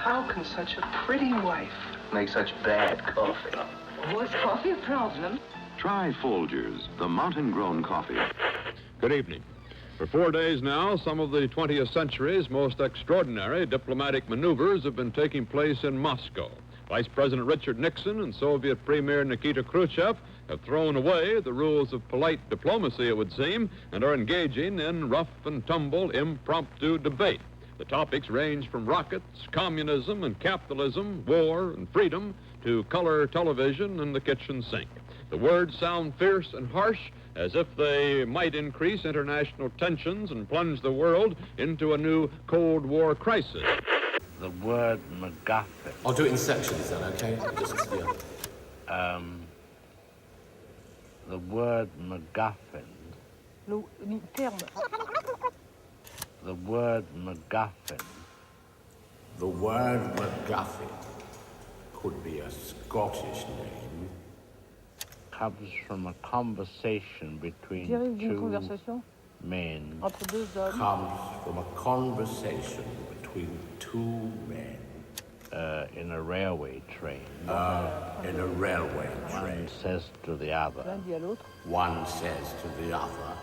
How can such a pretty wife make such bad coffee? Was coffee a problem? Try Folgers, the mountain-grown coffee. Good evening. For 4 days now, some of the 20th century's most extraordinary diplomatic maneuvers have been taking place in Moscow. Vice President Richard Nixon and Soviet Premier Nikita Khrushchev have thrown away the rules of polite diplomacy, it would seem, and are engaging in rough-and-tumble impromptu debate. The topics range from rockets, communism and capitalism, war and freedom, to color television and the kitchen sink. The words sound fierce and harsh, as if they might increase international tensions and plunge the world into a new Cold War crisis. The word MacGuffin. I'll do it in sections, is that okay? Just, yeah. The word MacGuffin. The word MacGuffin. The word MacGuffin could be a Scottish name. Comes from a conversation between two men. Comes from a conversation between two men. In a railway train. In a railway train. One says to the other. One says to the other.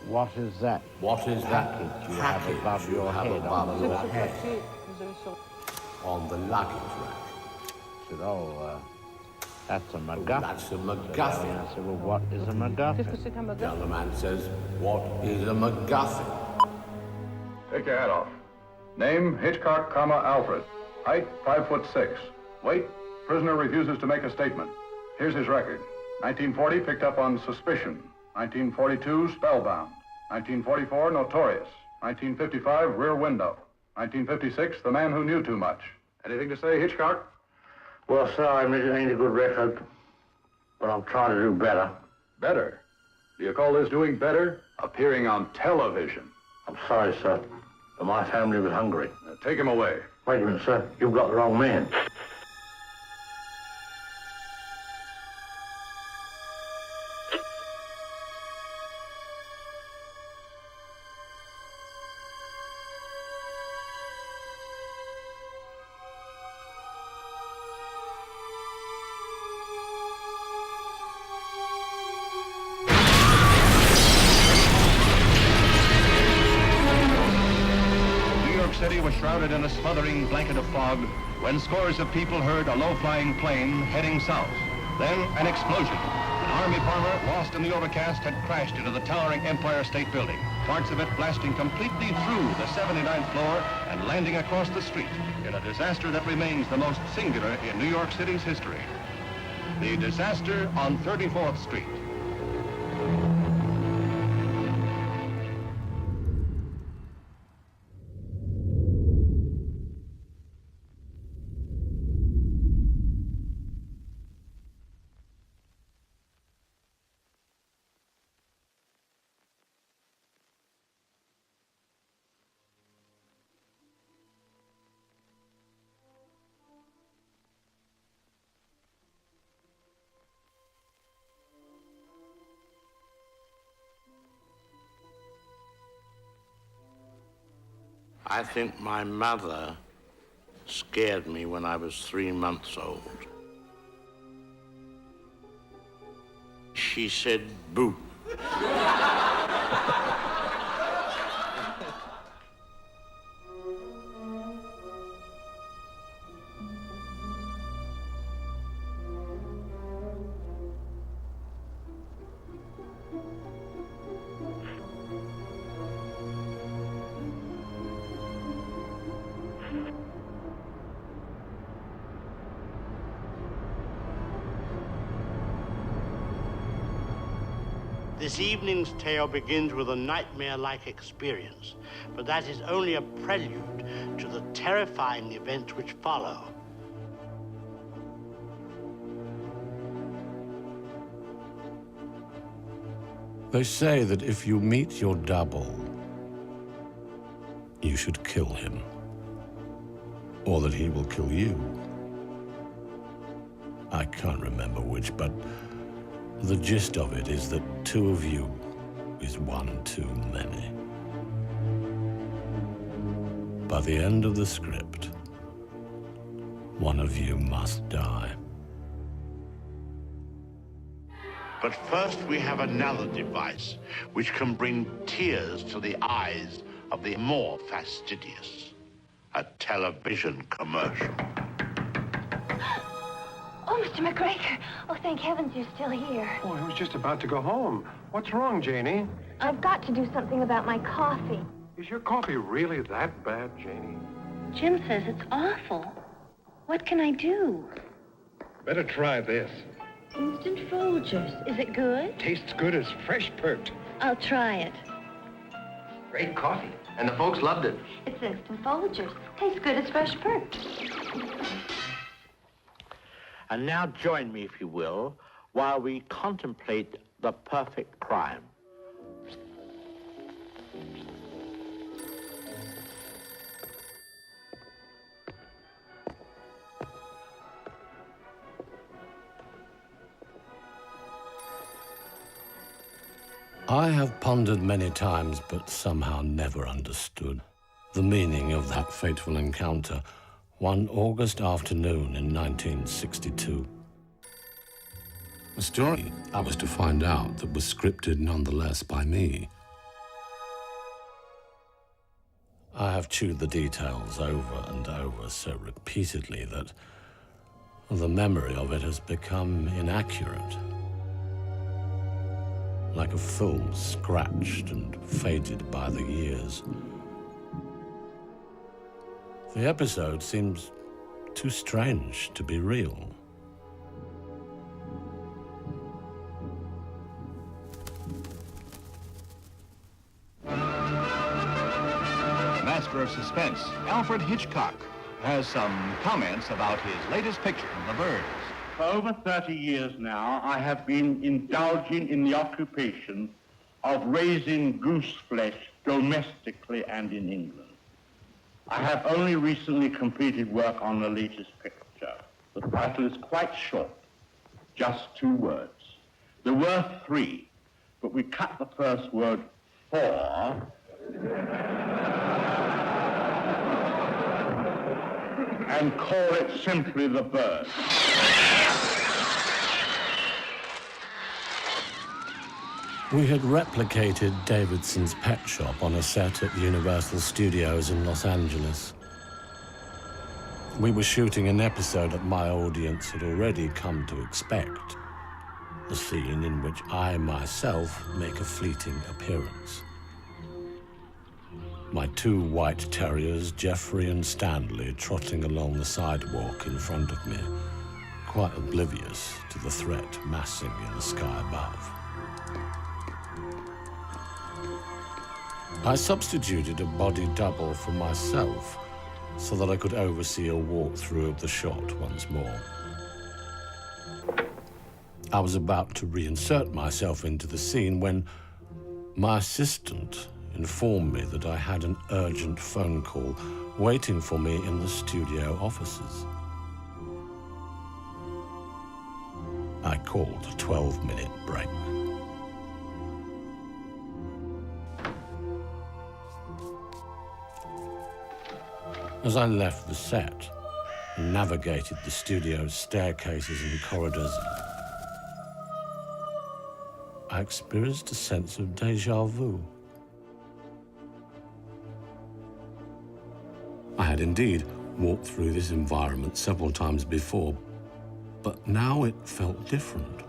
What is that? What is that package you have above your head? On the luggage rack. Said, oh, that's a MacGuffin. That's a MacGuffin. I said, well, what is a MacGuffin? The other man says, what is a MacGuffin? Take your hat off. Name, Hitchcock, Alfred. Height, 5'6". Weight, prisoner refuses to make a statement. Here's his record. 1940, picked up on suspicion. 1942, spellbound. 1944, notorious. 1955, rear window. 1956, the man who knew too much. Anything to say, Hitchcock? Well, sir, I admit it ain't a good record, but I'm trying to do better. Better? Do you call this doing better? Appearing on television. I'm sorry, sir, but my family was hungry. Take him away. Wait a minute, sir. You've got the wrong man. Was shrouded in a smothering blanket of fog when scores of people heard a low-flying plane heading south. Then an explosion. An army bomber lost in the overcast had crashed into the towering Empire State Building, parts of it blasting completely through the 79th floor and landing across the street in a disaster that remains the most singular in New York City's history. The disaster on 34th Street. I think my mother scared me when I was 3 months old. She said, boo. This evening's tale begins with a nightmare-like experience, but that is only a prelude to the terrifying events which follow. They say that if you meet your double, you should kill him, or that he will kill you. I can't remember which, but the gist of it is that two of you is one too many. By the end of the script, One of you must die. But first we have another device which can bring tears to the eyes of the more fastidious. A television commercial. Oh, Mr. McGregor. Oh, thank heavens you're still here. Oh, I was just about to go home. What's wrong, Janie? I've got to do something about my coffee. Is your coffee really that bad, Janie? Jim says it's awful. What can I do? Better try this. Instant Folgers. Is it good? Tastes good as fresh perked. I'll try it. Great coffee. And the folks loved it. It's Instant Folgers. Tastes good as fresh perked. And now join me, if you will, while we contemplate the perfect crime. I have pondered many times, but somehow never understood the meaning of that fateful encounter one August afternoon in 1962. A story I was to find out that was scripted nonetheless by me. I have chewed the details over and over so repeatedly that the memory of it has become inaccurate. Like a film scratched and faded by the years. The episode seems too strange to be real. Master of suspense, Alfred Hitchcock, has some comments about his latest picture, The Birds. For over 30 years now, I have been indulging in the occupation of raising goose flesh domestically and in England. I have only recently completed work on the latest picture. The title is quite short, just 2 words. There were 3, but we cut the first word for and call it simply The Birds. We had replicated Davidson's pet shop on a set at the Universal Studios in Los Angeles. We were shooting an episode that my audience had already come to expect, the scene in which I myself make a fleeting appearance. My 2 white terriers, Geoffrey and Stanley, trotting along the sidewalk in front of me, quite oblivious to the threat massing in the sky above. I substituted a body double for myself so that I could oversee a walkthrough of the shot once more. I was about to reinsert myself into the scene when my assistant informed me that I had an urgent phone call waiting for me in the studio offices. I called a 12-minute break. As I left the set and navigated the studio's staircases and corridors, I experienced a sense of déjà vu. I had indeed walked through this environment several times before, but now it felt different.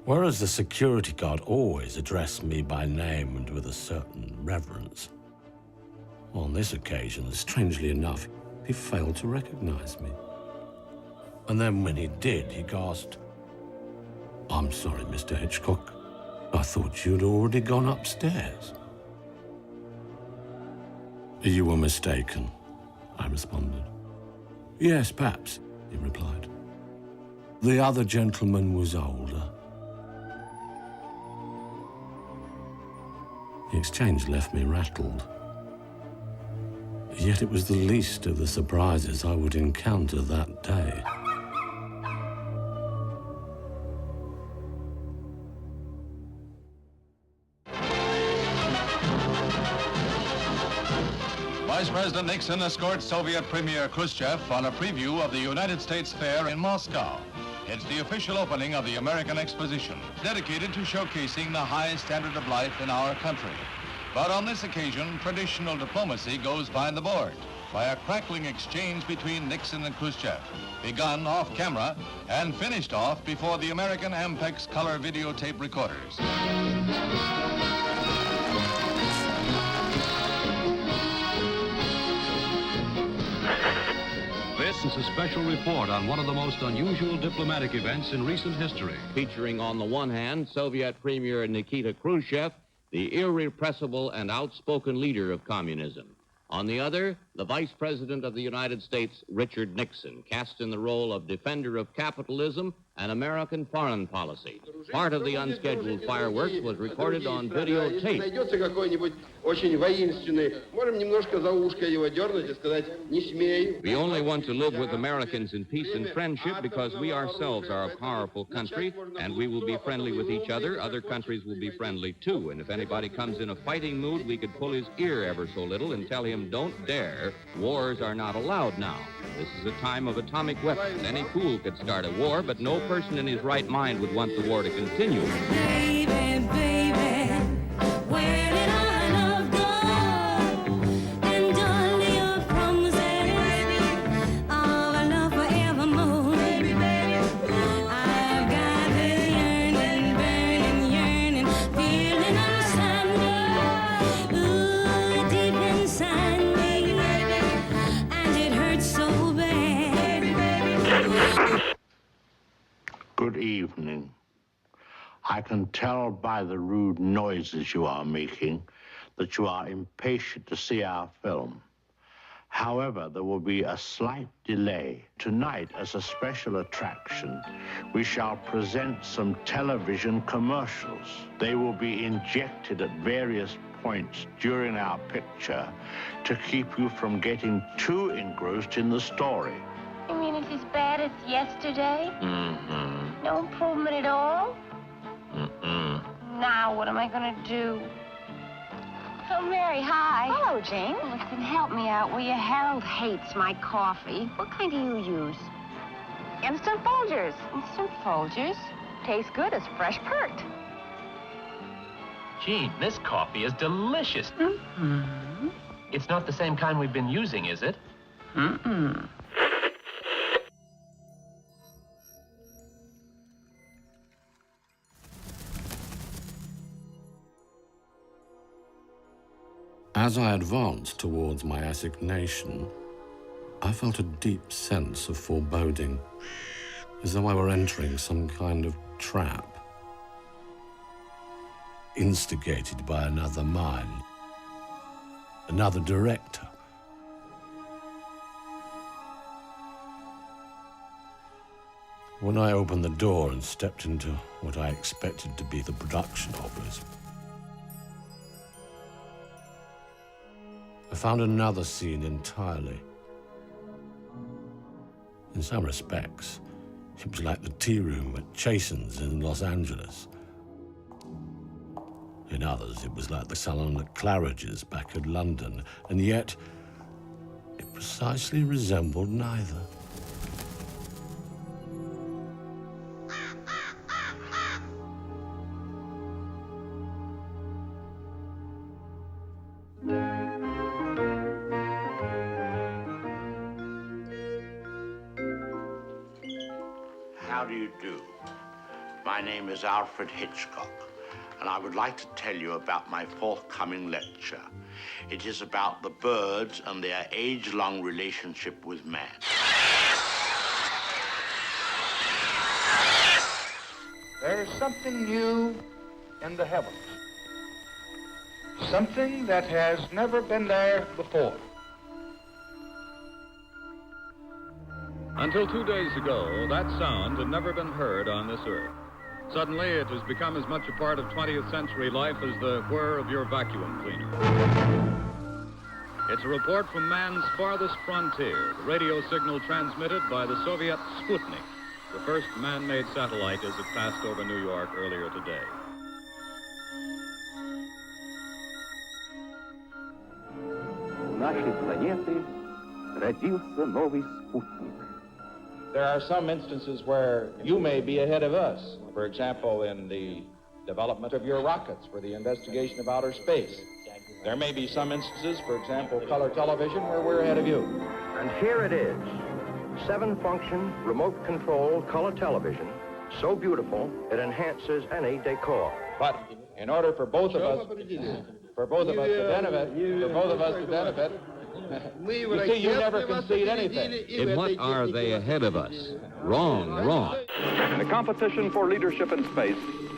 Whereas the security guard always addressed me by name and with a certain reverence, on this occasion, strangely enough, he failed to recognize me. And then when he did, he gasped, "I'm sorry, Mr. Hitchcock. I thought you'd already gone upstairs." "You were mistaken," I responded. "Yes, perhaps," he replied. "The other gentleman was older." The exchange left me rattled. Yet it was the least of the surprises I would encounter that day. Vice President Nixon escorts Soviet Premier Khrushchev on a preview of the United States Fair in Moscow. It's the official opening of the American Exposition, dedicated to showcasing the high standard of life in our country. But on this occasion, traditional diplomacy goes by the board by a crackling exchange between Nixon and Khrushchev, begun off camera and finished off before the American Ampex color videotape recorders. This is a special report on one of the most unusual diplomatic events in recent history. Featuring on the one hand, Soviet Premier Nikita Khrushchev, the irrepressible and outspoken leader of communism. On the other, the Vice President of the United States, Richard Nixon, cast in the role of defender of capitalism and American foreign policy. Part of the unscheduled fireworks was recorded on videotape. We only want to live with Americans in peace and friendship because we ourselves are a powerful country, and we will be friendly with each other. Other countries will be friendly too, and if anybody comes in a fighting mood, we could pull his ear ever so little and tell him, don't dare. Wars are not allowed now. This is a time of atomic weapons. Any fool could start a war, but no person in his right mind would want the war to continue. Baby, baby, where did our love go? And all your promises of a love forevermore. Baby, baby, I've got this yearning, burning, yearning, feeling inside me. Ooh, deep inside me, and it hurts so bad. Good evening. I can tell by the rude noises you are making that you are impatient to see our film. However, there will be a slight delay. Tonight, as a special attraction, we shall present some television commercials. They will be injected at various points during our picture to keep you from getting too engrossed in the story. You mean it's as bad as yesterday? Mm-hmm. No improvement at all? Mm-mm. Now, what am I gonna do? Oh, Mary, hi. Hello, Jane. Listen, help me out, will you? Harold hates my coffee. What kind do you use? Instant Folgers. Instant Folgers? Tastes good as fresh perked. Gene, this coffee is delicious. Mm-hmm. It's not the same kind we've been using, is it? Mm-mm. As I advanced towards my assignation, I felt a deep sense of foreboding, as though I were entering some kind of trap, instigated by another mind, another director. When I opened the door and stepped into what I expected to be the production office, I found another scene entirely. In some respects, it was like the tea room at Chasen's in Los Angeles. In others, it was like the salon at Claridge's back in London, and yet it precisely resembled neither. How do you do? My name is Alfred Hitchcock, and I would like to tell you about my forthcoming lecture. It is about the birds and their age-long relationship with man. There is something new in the heavens. Something that has never been there before. Until 2 days ago, that sound had never been heard on this earth. Suddenly, it has become as much a part of 20th century life as the whir of your vacuum cleaner. It's a report from man's farthest frontier, the radio signal transmitted by the Soviet Sputnik, the first man-made satellite as it passed over New York earlier today. нашей планеты родился новый спутник. There are some instances where you may be ahead of us. For example, in the development of your rockets for the investigation of outer space. There may be some instances, for example, color television, where we're ahead of you. And here it is, 7-function, remote-control color television, so beautiful it enhances any decor. But in order for both of us to benefit, you see, you never concede anything. In what are they ahead of us? Wrong. In the competition for leadership in space,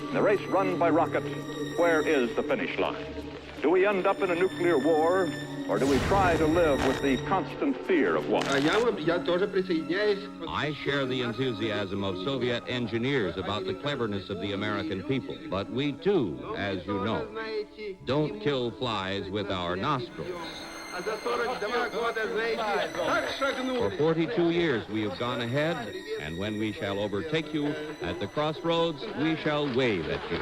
in the race run by rockets, where is the finish line? Do we end up in a nuclear war, or do we try to live with the constant fear of war? I share the enthusiasm of Soviet engineers about the cleverness of the American people, but we too, as you know, don't kill flies with our nostrils. For 42 years we have gone ahead, and when we shall overtake you at the crossroads, we shall wave at you.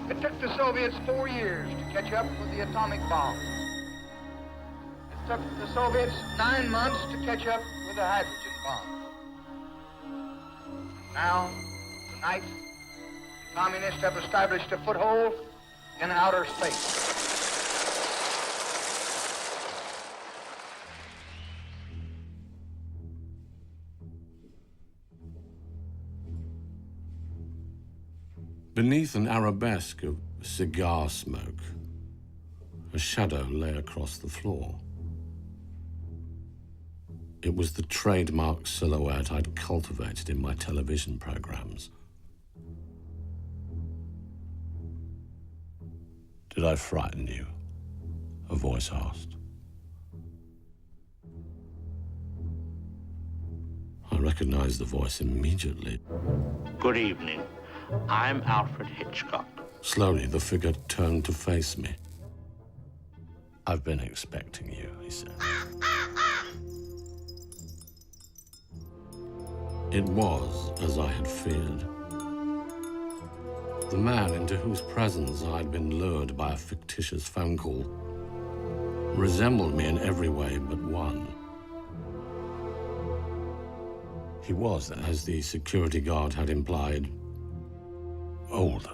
It took the Soviets 4 years to catch up with the atomic bomb. It took the Soviets 9 months to catch up with the hydrogen bomb. Now, tonight, the communists have established a foothold in outer space. Beneath an arabesque of cigar smoke, a shadow lay across the floor. It was the trademark silhouette I'd cultivated in my television programs. Did I frighten you? A voice asked. I recognized the voice immediately. Good evening. I'm Alfred Hitchcock. Slowly, the figure turned to face me. I've been expecting you, he said. It was as I had feared. The man into whose presence I'd been lured by a fictitious phone call resembled me in every way but one. He was, as the security guard had implied, older.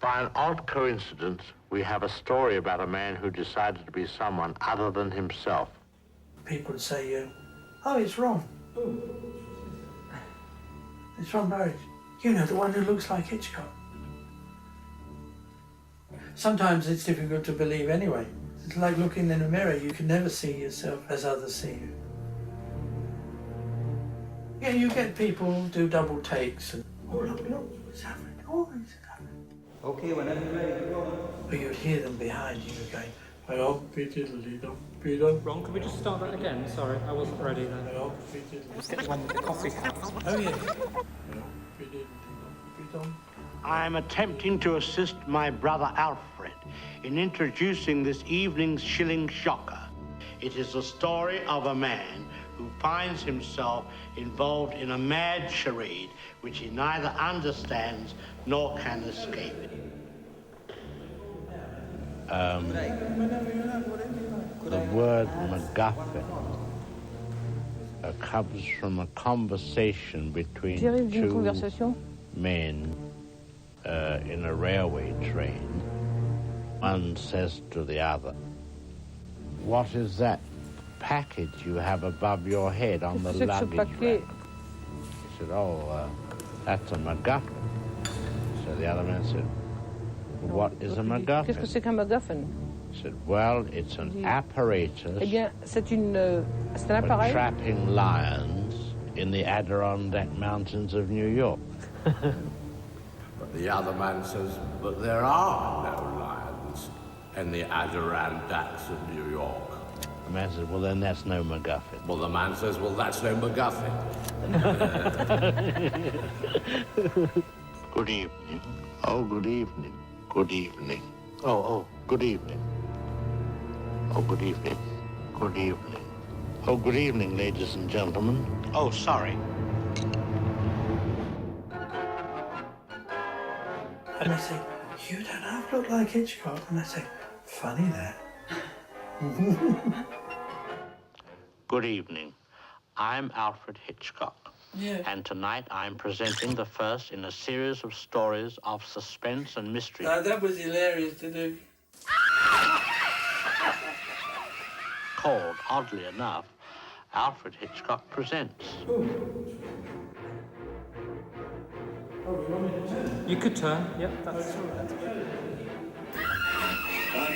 By an odd coincidence, we have a story about a man who decided to be someone other than himself. People would say, oh, it's Ron. It's Ron Burridge. You know, the one who looks like Hitchcock. Sometimes it's difficult to believe anyway. It's like looking in a mirror. You can never see yourself as others see you. Yeah, you get people do double takes and, oh, look, what's happening? Oh, it's happening. Okay, whenever you're ready, go on. But you'd hear them behind you going, Ron, could we just start that again? Sorry, I wasn't ready then. Let's get one with the coffee. Oh, yeah. I'm attempting to assist my brother Alfred in introducing this evening's shilling shocker. It is the story of a man who finds himself involved in a mad charade which he neither understands nor can escape. The word MacGuffin comes from a conversation between two men in a railway train. One says to the other, "What is that package you have above your head on the luggage rack?" He said, "Oh, that's a MacGuffin." So the other man said, "What is a MacGuffin?" Qu'est-ce que c'est qu'un MacGuffin? He said, "Well, it's an apparatus Eh bien, c'est un for appareil. trapping lions in the Adirondack Mountains of New York." But the other man says, "But there are no lions in the Adirondacks of New York." The man says, "Well, then that's no MacGuffin." Well, the man says, "Well, that's no MacGuffin." Good evening. Oh, good evening. Good evening. Oh, good evening. Oh, good evening. Good evening. Oh, good evening, ladies and gentlemen. Oh, sorry. And they say, "You don't half look like Hitchcock." And I say, "Funny that." Good evening. I'm Alfred Hitchcock. Yeah. And tonight I'm presenting the first in a series of stories of suspense and mystery. That was hilarious to do. Called, oddly enough, Alfred Hitchcock Presents. You could turn. Yep, that's all right.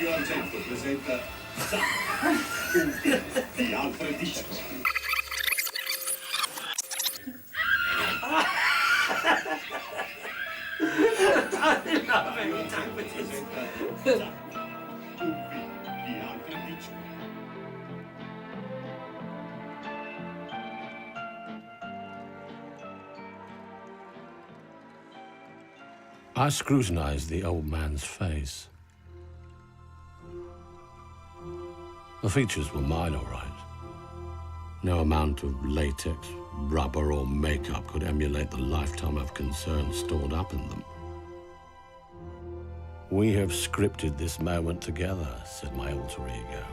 Johan Grimonprez presenta the Alfred Hitchcock. I scrutinized the old man's face. The features were mine, all right. No amount of latex, rubber, or makeup could emulate the lifetime of concern stored up in them. "We have scripted this moment together," said my alter ego.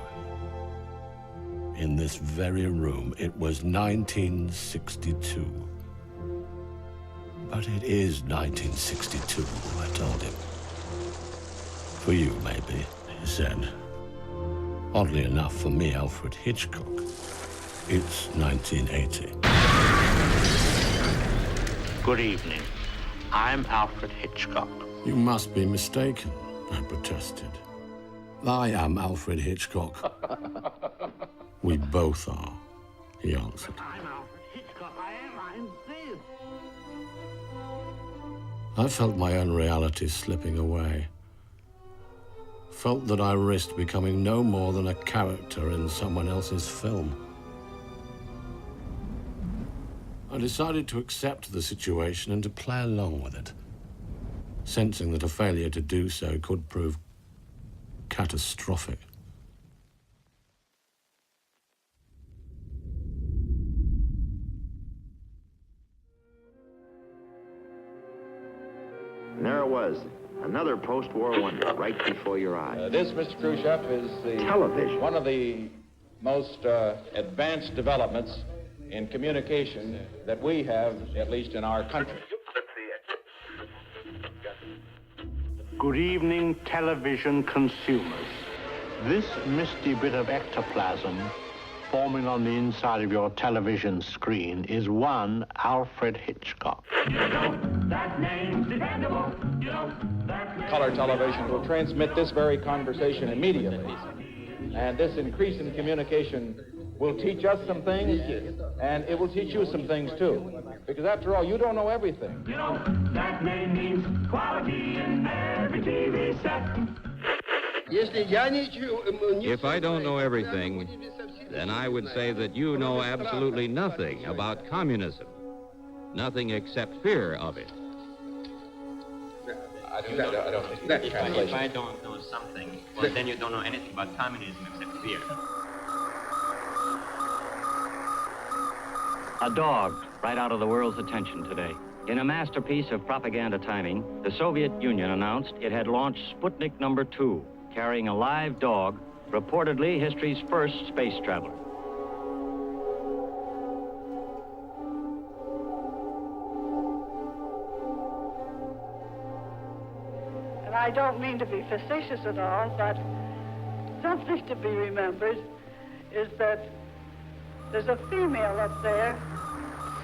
"In this very room, it was 1962. But it is 1962, I told him. For you, maybe," he said. Oddly enough, for me, Alfred Hitchcock, it's 1980. Good evening. I'm Alfred Hitchcock. "You must be mistaken," I protested. "I am Alfred Hitchcock." "We both are," he answered. I'm Alfred Hitchcock. I insist. I felt my own reality slipping away. Felt that I risked becoming no more than a character in someone else's film. I decided to accept the situation and to play along with it, sensing that a failure to do so could prove catastrophic. And there it was, another post-war wonder right before your eyes. This, Mr. Khrushchev, is Television. one of the most advanced developments in communication that we have, at least in our country. Good evening, television consumers. This misty bit of ectoplasm forming on the inside of your television screen is one Alfred Hitchcock. That name's dependable. Color television will transmit this very conversation immediately. And this increase in communication will teach us some things, and it will teach you some things, too. Because after all, you don't know everything. That name means quality in every TV set. If I don't know everything, then I would say that you know absolutely nothing about communism. Nothing except fear of it. I don't think that translation. If I don't know something, well, then you don't know anything about communism except fear. A dog right out of the world's attention today. In a masterpiece of propaganda timing, the Soviet Union announced it had launched Sputnik #2, carrying a live dog reportedly history's first space traveler. And I don't mean to be facetious at all, but something to be remembered is that there's a female up there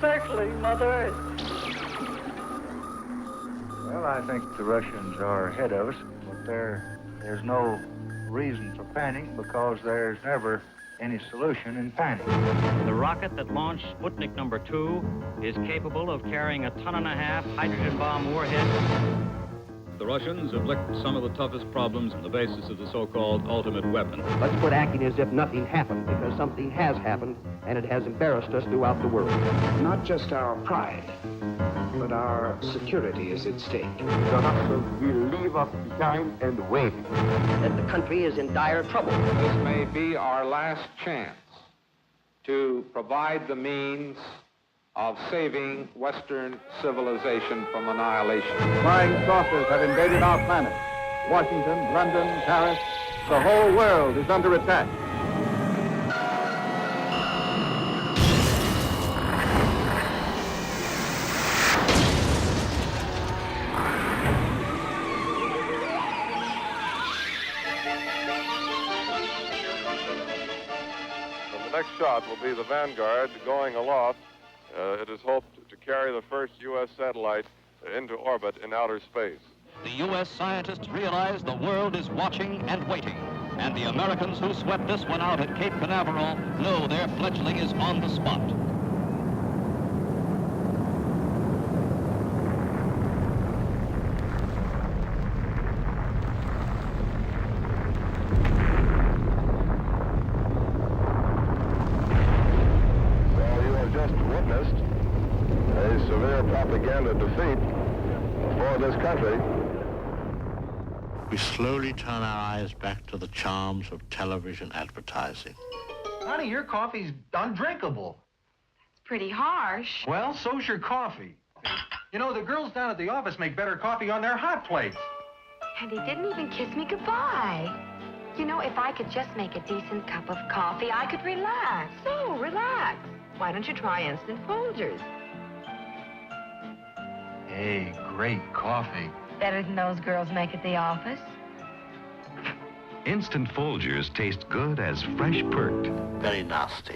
circling Mother Earth. Well, I think the Russians are ahead of us, but there's no reason for panic because there's never any solution in panic. The rocket that launched Sputnik #2 is capable of carrying a 1.5 ton hydrogen bomb warhead. The Russians inflict some of the toughest problems on the basis of the so-called ultimate weapon. Let's quit acting as if nothing happened, because something has happened, and it has embarrassed us throughout the world. Not just our pride, but our security is at stake. The Russians will leave us behind and wait. That the country is in dire trouble. This may be our last chance to provide the means of saving Western civilization from annihilation. Flying saucers have invaded our planet. Washington, London, Paris, the whole world is under attack. The next shot will be the Vanguard going aloft. It is hoped to carry the first U.S. satellite into orbit in outer space. The U.S. scientists realize the world is watching and waiting, and the Americans who swept this one out at Cape Canaveral know their fledgling is on the spot. Propaganda defeat for this country. We slowly turn our eyes back to the charms of television advertising. Honey, your coffee's undrinkable. It's pretty harsh. Well, so's your coffee. You know, the girls down at the office make better coffee on their hot plates. And he didn't even kiss me goodbye. You know, if I could just make a decent cup of coffee, I could relax. So, relax. Why don't you try Instant Folgers? Hey, great coffee. Better than those girls make at the office. Instant Folgers taste good as fresh perked. Very nasty.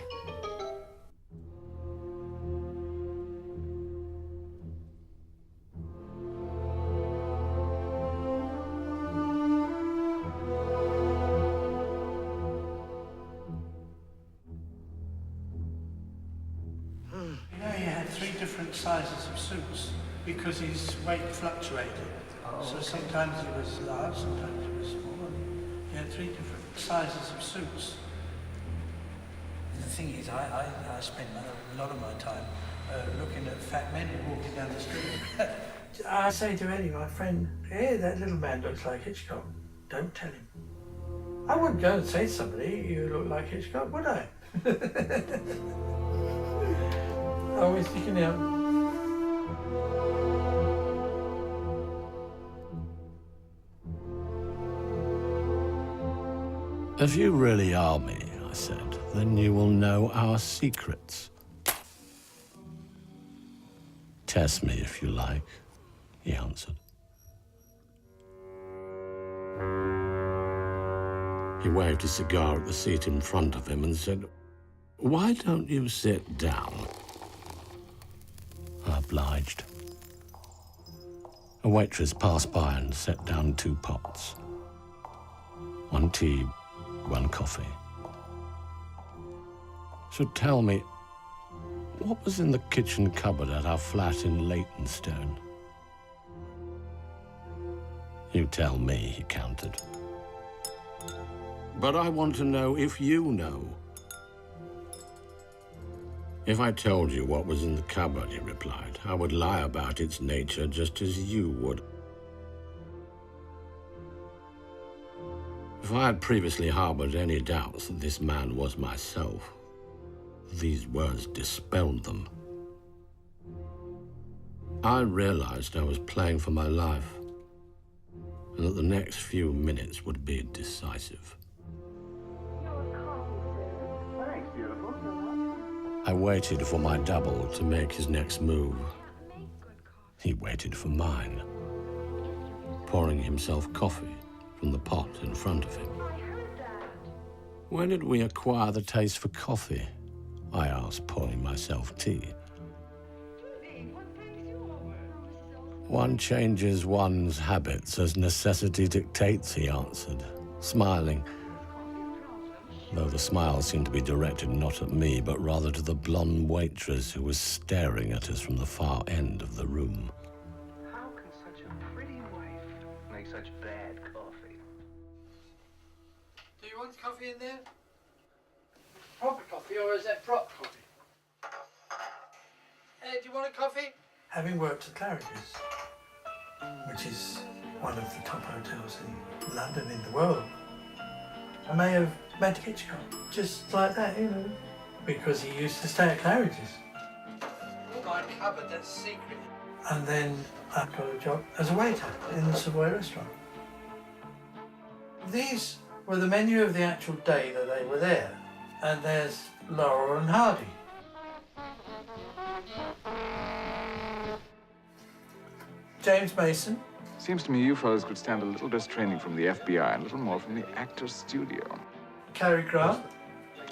You know, he had 3 different sizes of suits because his weight fluctuated. So sometimes he was large, sometimes he was small. He had 3 different sizes of suits. The thing is, I spend a lot of my time looking at fat men walking down the street. I say to Eddie, my friend, hey, that little man looks like Hitchcock. Don't tell him. I wouldn't go and say to somebody, you look like Hitchcock, would I? Always sticking out. If you really are me, I said, then you will know our secrets. Test me if you like, he answered. He waved his cigar at the seat in front of him and said, "Why don't you sit down?" I obliged. A waitress passed by and set down 2 pots. 1 tea, 1 coffee. So tell me, what was in the kitchen cupboard at our flat in Leytonstone? You tell me, he countered. But I want to know if you know. If I told you what was in the cupboard, he replied, I would lie about its nature just as you would. If I had previously harbored any doubts that this man was myself, these words dispelled them. I realized I was playing for my life, and that the next few minutes would be decisive. I waited for my double to make his next move. He waited for mine, pouring himself coffee from the pot in front of him. When did we acquire the taste for coffee? I asked, pouring myself tea. One changes one's habits as necessity dictates, he answered, smiling, though the smile seemed to be directed not at me, but rather to the blonde waitress who was staring at us from the far end of the room. How can such a pretty wife make such bad coffee? Do you want coffee in there? Proper coffee, or is that prop coffee? Hey, do you want a coffee? Having worked at Claridge's, which is one of the top hotels in London, in the world, I may have met Hitchcock, just like that, you know, because he used to stay at Claridge's. Oh, my cupboard, that's secret. And then I got a job as a waiter in the Savoy restaurant. These were the menu of the actual day that they were there. And there's Laurel and Hardy. James Mason. Seems to me you fellows could stand a little less training from the FBI and a little more from the actor's studio. Cary Grant.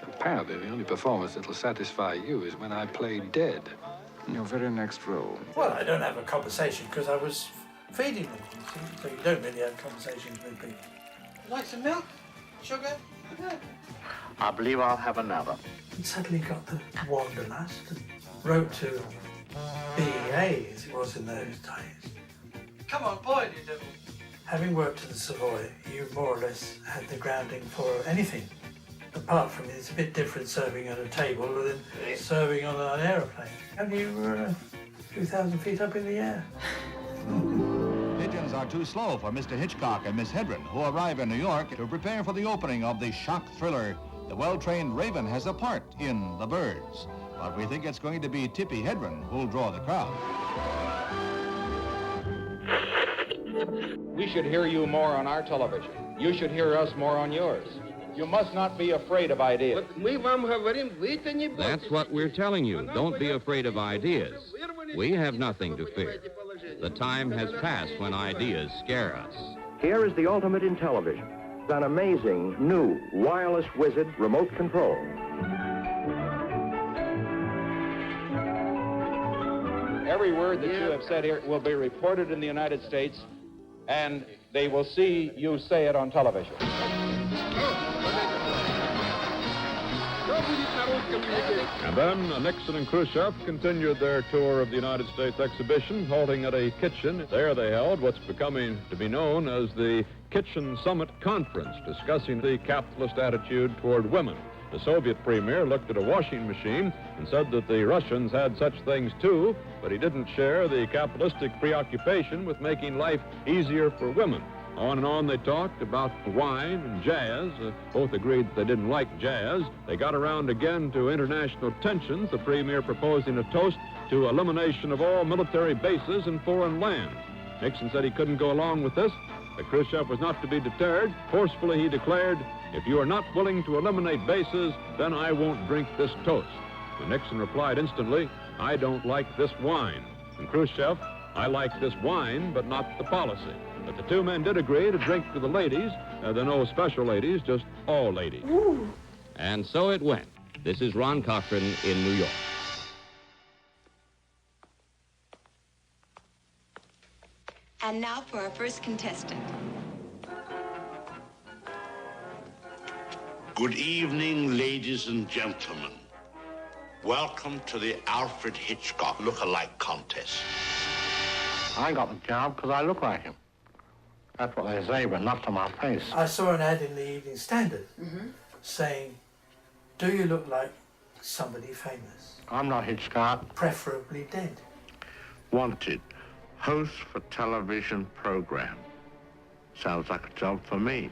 Apparently, the only performance that'll satisfy you is when I play dead. Your very next role. Well, I don't have a conversation because I was feeding them, you see? So you don't really have conversations with people. Like some milk? Sugar? Yeah. I believe I'll have another. And suddenly got the wanderlust and wrote to BEA, as it was in those days. Come on, boy, you devil. Having worked at the Savoy, you more or less had the grounding for anything. Apart from it's a bit different serving at a table than serving on an aeroplane. And you were a few thousand feet up in the air. Pigeons are too slow for Mr. Hitchcock and Miss Hedren, who arrive in New York to prepare for the opening of the shock thriller. The well-trained Raven has a part in The Birds, but we think it's going to be Tippi Hedren who'll draw the crowd. We should hear you more on our television. You should hear us more on yours. You must not be afraid of ideas. That's what we're telling you. Don't be afraid of ideas. We have nothing to fear. The time has passed when ideas scare us. Here is the ultimate in television. An amazing new wireless wizard remote control. Every word that you have said here will be reported in the United States, and they will see you say it on television. And then Nixon and Khrushchev continued their tour of the United States exhibition, halting at a kitchen. There they held what's becoming to be known as the Kitchen Summit Conference, discussing the capitalist attitude toward women. The Soviet premier looked at a washing machine and said that the Russians had such things too, but he didn't share the capitalistic preoccupation with making life easier for women. On and on they talked about wine and jazz. Both agreed that they didn't like jazz. They got around again to international tensions, the premier proposing a toast to elimination of all military bases in foreign lands. Nixon said he couldn't go along with this, but Khrushchev was not to be deterred. Forcefully he declared, "If you are not willing to eliminate bases, then I won't drink this toast." And Nixon replied instantly, "I don't like this wine." And Khrushchev, "I like this wine, but not the policy." But the two men did agree to drink to the ladies. There are no special ladies, just all ladies. Ooh. And so it went. This is Ron Cochran in New York. And now for our first contestant. Good evening, ladies and gentlemen. Welcome to the Alfred Hitchcock lookalike contest. I got the job because I look like him. That's what they say, but not to my face. I saw an ad in the Evening Standard saying, "Do you look like somebody famous?" I'm not Hitchcock. Preferably dead. Wanted. Host for television program. Sounds like a job for me.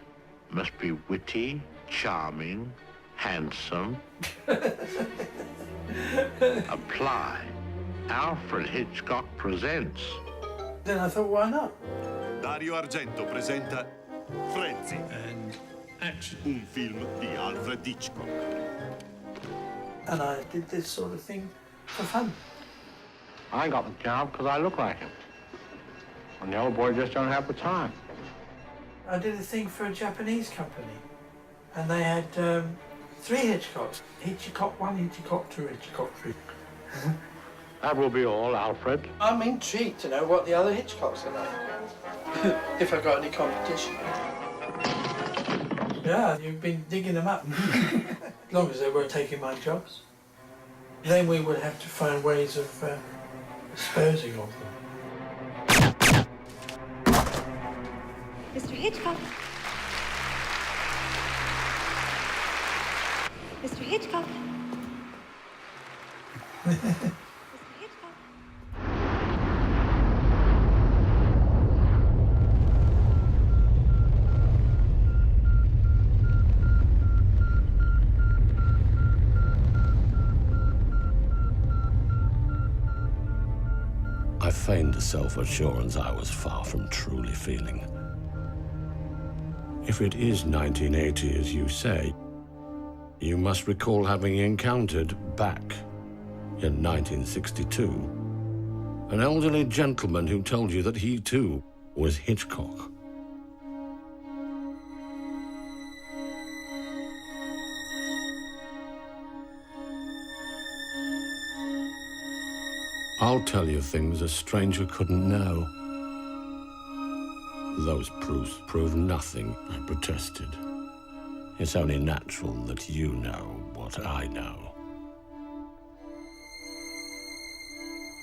Must be witty, charming, handsome. Apply. Alfred Hitchcock presents. Then I thought, why not? Dario Argento presenta Frenzy and Action, un film di Alfred Hitchcock. And I did this sort of thing for fun. I got the job because I look like him. And the old boy just don't have the time. I did a thing for a Japanese company, and they had 3 Hitchcocks. Hitchcock 1, Hitchcock 2, Hitchcock 3. That will be all, Alfred. I'm intrigued to know what the other Hitchcocks are like, if I've got any competition. Yeah, you've been digging them up. As long as they weren't taking my jobs. Then we would have to find ways of disposing of them. Mr. Hitchcock. Mr. Hitchcock. I feigned a self-assurance I was far from truly feeling. If it is 1980, as you say, you must recall having encountered back in 1962 an elderly gentleman who told you that he too was Hitchcock. I'll tell you things a stranger couldn't know. Those proofs prove nothing, I protested. It's only natural that you know what I know.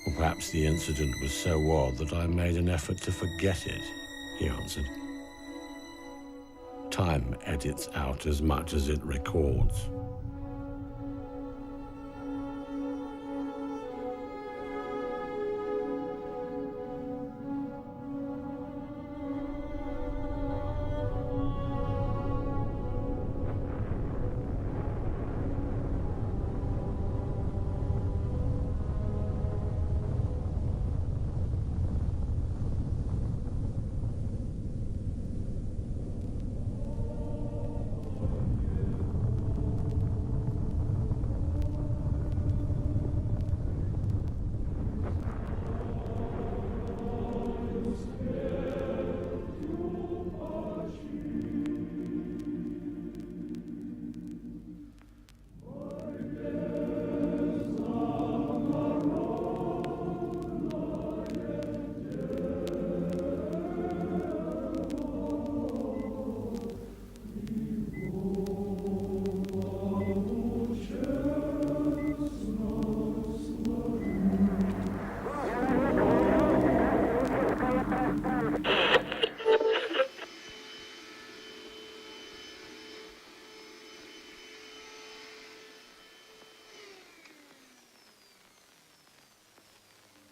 Or perhaps the incident was so odd that I made an effort to forget it, he answered. Time edits out as much as it records.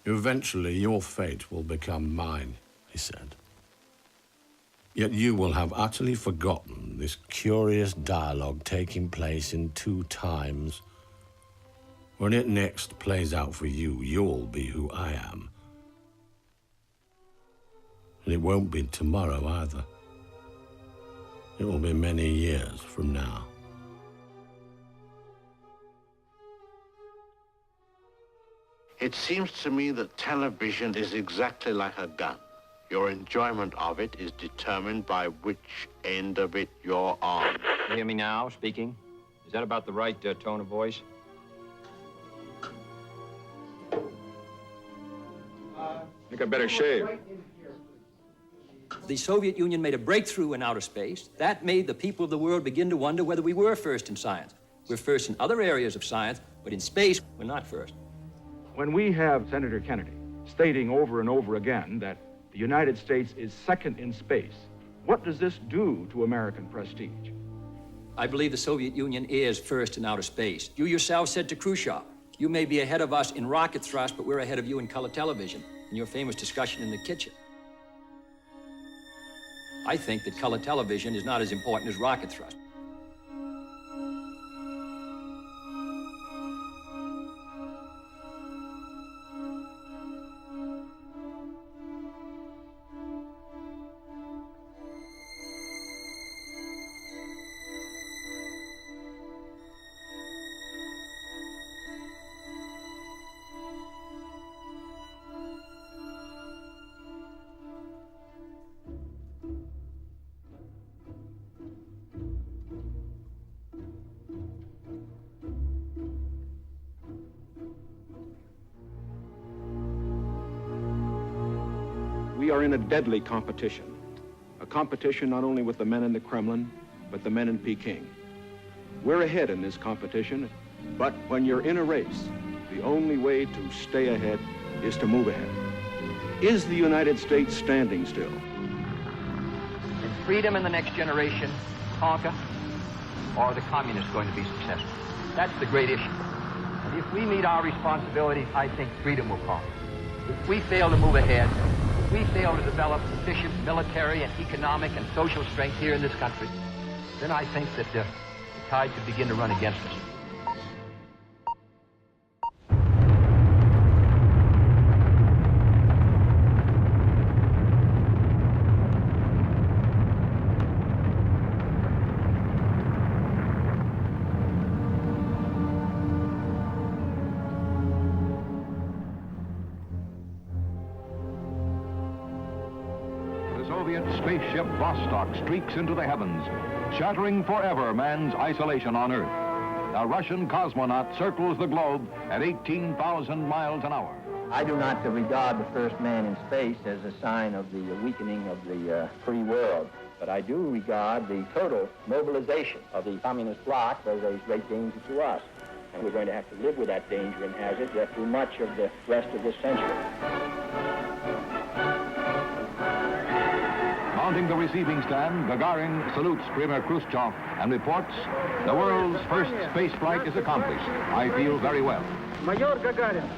Eventually, your fate will become mine, he said. Yet you will have utterly forgotten this curious dialogue taking place in 2 times. When it next plays out for you, you'll be who I am. And it won't be tomorrow either. It will be many years from now. It seems to me that television is exactly like a gun. Your enjoyment of it is determined by which end of it you're on. You hear me now, speaking? Is that about the right tone of voice? I think I better shave. The Soviet Union made a breakthrough in outer space. That made the people of the world begin to wonder whether we were first in science. We're first in other areas of science, but in space, we're not first. When we have Senator Kennedy stating over and over again that the United States is second in space, what does this do to American prestige? I believe the Soviet Union is first in outer space. You yourself said to Khrushchev, you may be ahead of us in rocket thrust, but we're ahead of you in color television, in your famous discussion in the kitchen. I think that color television is not as important as rocket thrust. are in a deadly competition. A competition not only with the men in the Kremlin, but the men in Peking. We're ahead in this competition, but when you're in a race, the only way to stay ahead is to move ahead. Is the United States standing still? Is freedom in the next generation conquer, or are the communists going to be successful? That's the great issue. And if we meet our responsibility, I think freedom will conquer. If we fail to move ahead, if we fail to develop sufficient military and economic and social strength here in this country, then I think that the tide could begin to run against us. Soviet spaceship Vostok streaks into the heavens, shattering forever man's isolation on Earth. The Russian cosmonaut circles the globe at 18,000 miles an hour. I do not regard the first man in space as a sign of the weakening of the free world, but I do regard the total mobilization of the communist bloc as a great danger to us. And we're going to have to live with that danger and hazard through much of the rest of this century. Mounting the receiving stand, Gagarin salutes Premier Khrushchev and reports, "The world's first space flight is accomplished. I feel very well." Major Gagarin.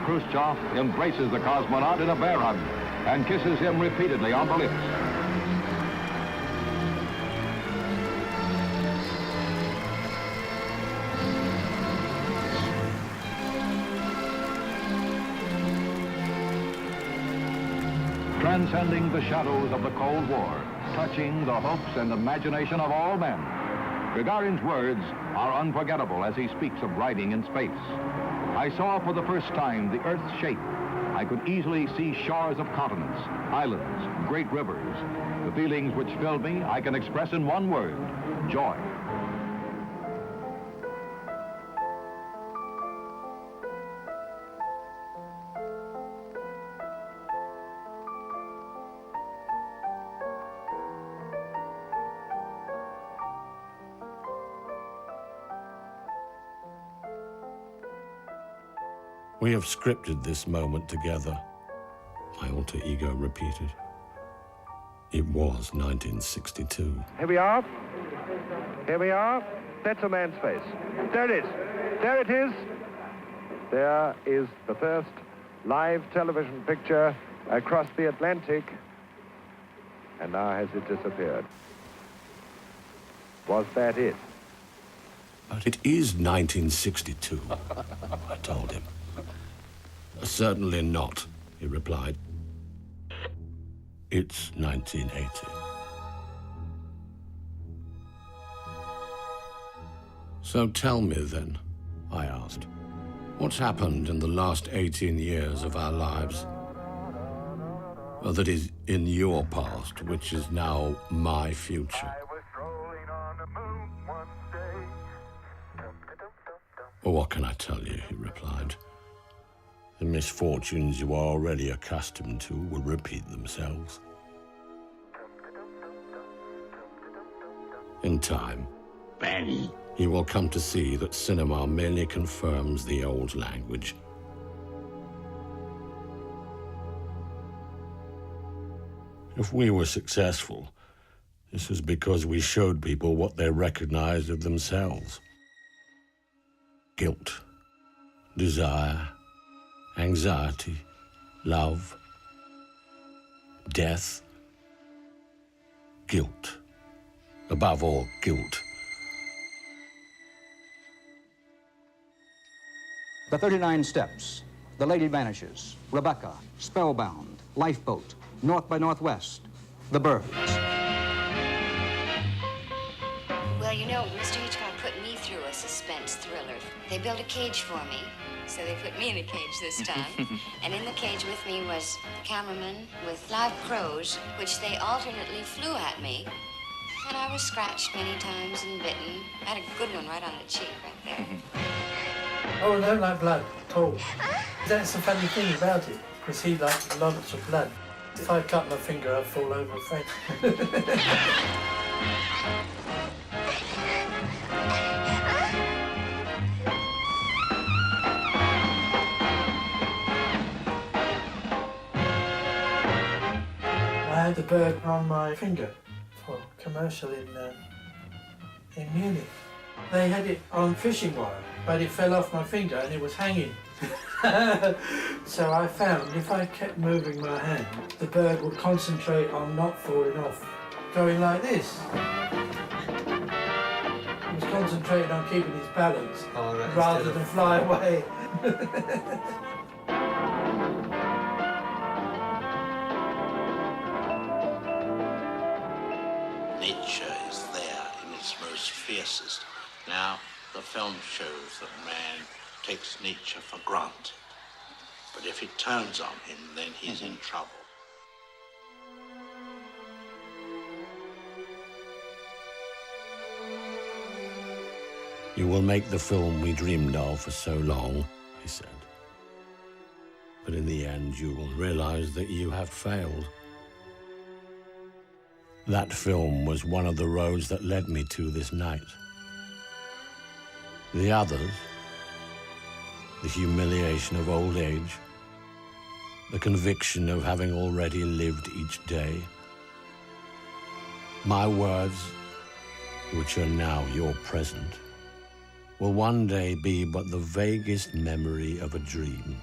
Khrushchev embraces the cosmonaut in a bear hug and kisses him repeatedly on the lips. Transcending the shadows of the Cold War, touching the hopes and imagination of all men. Gagarin's words are unforgettable as he speaks of riding in space. I saw for the first time the Earth's shape. I could easily see shores of continents, islands, great rivers. The feelings which filled me I can express in one word: joy. We have scripted this moment together, my alter ego repeated. It was 1962. Here we are. Here we are. That's a man's face. There it is. There it is. There is the first live television picture across the Atlantic. And now has it disappeared? Was that it? But it is 1962, I told him. Certainly not, he replied. It's 1980. So tell me then, I asked, what's happened in the last 18 years of our lives? That is, in your past, which is now my future. Well, what can I tell you, he replied. The misfortunes you are already accustomed to will repeat themselves. In time, Benny, you will come to see that cinema merely confirms the old language. If we were successful, this was because we showed people what they recognized of themselves. Guilt, desire, anxiety, love, death, guilt. Above all, guilt. The 39 Steps, The Lady Vanishes, Rebecca, Spellbound, Lifeboat, North by Northwest, The Birds. Well, you know, Mr. Hitchcock put me through a suspense thriller. They built a cage for me, so they put me in a cage this time. And in the cage with me was the cameraman with live crows, which they alternately flew at me. And I was scratched many times and bitten. I had a good one right on the cheek right there. Oh, I don't like blood at all. That's the funny thing about it, because he likes lots of blood. If I cut my finger, I'd fall over and faint. I had the bird on my finger for a commercial in Munich. They had it on fishing wire, but it fell off my finger and it was hanging. So I found if I kept moving my hand, the bird would concentrate on not falling off, going like this. He was concentrating on keeping his balance rather than fly away. Nature is there in its most fiercest. Now, the film shows that man takes nature for granted. But if it turns on him, then he's in trouble. You will make the film we dreamed of for so long, he said. But in the end, you will realize that you have failed. That film was one of the roads that led me to this night. The others, the humiliation of old age, the conviction of having already lived each day, my words, which are now your present, will one day be but the vaguest memory of a dream.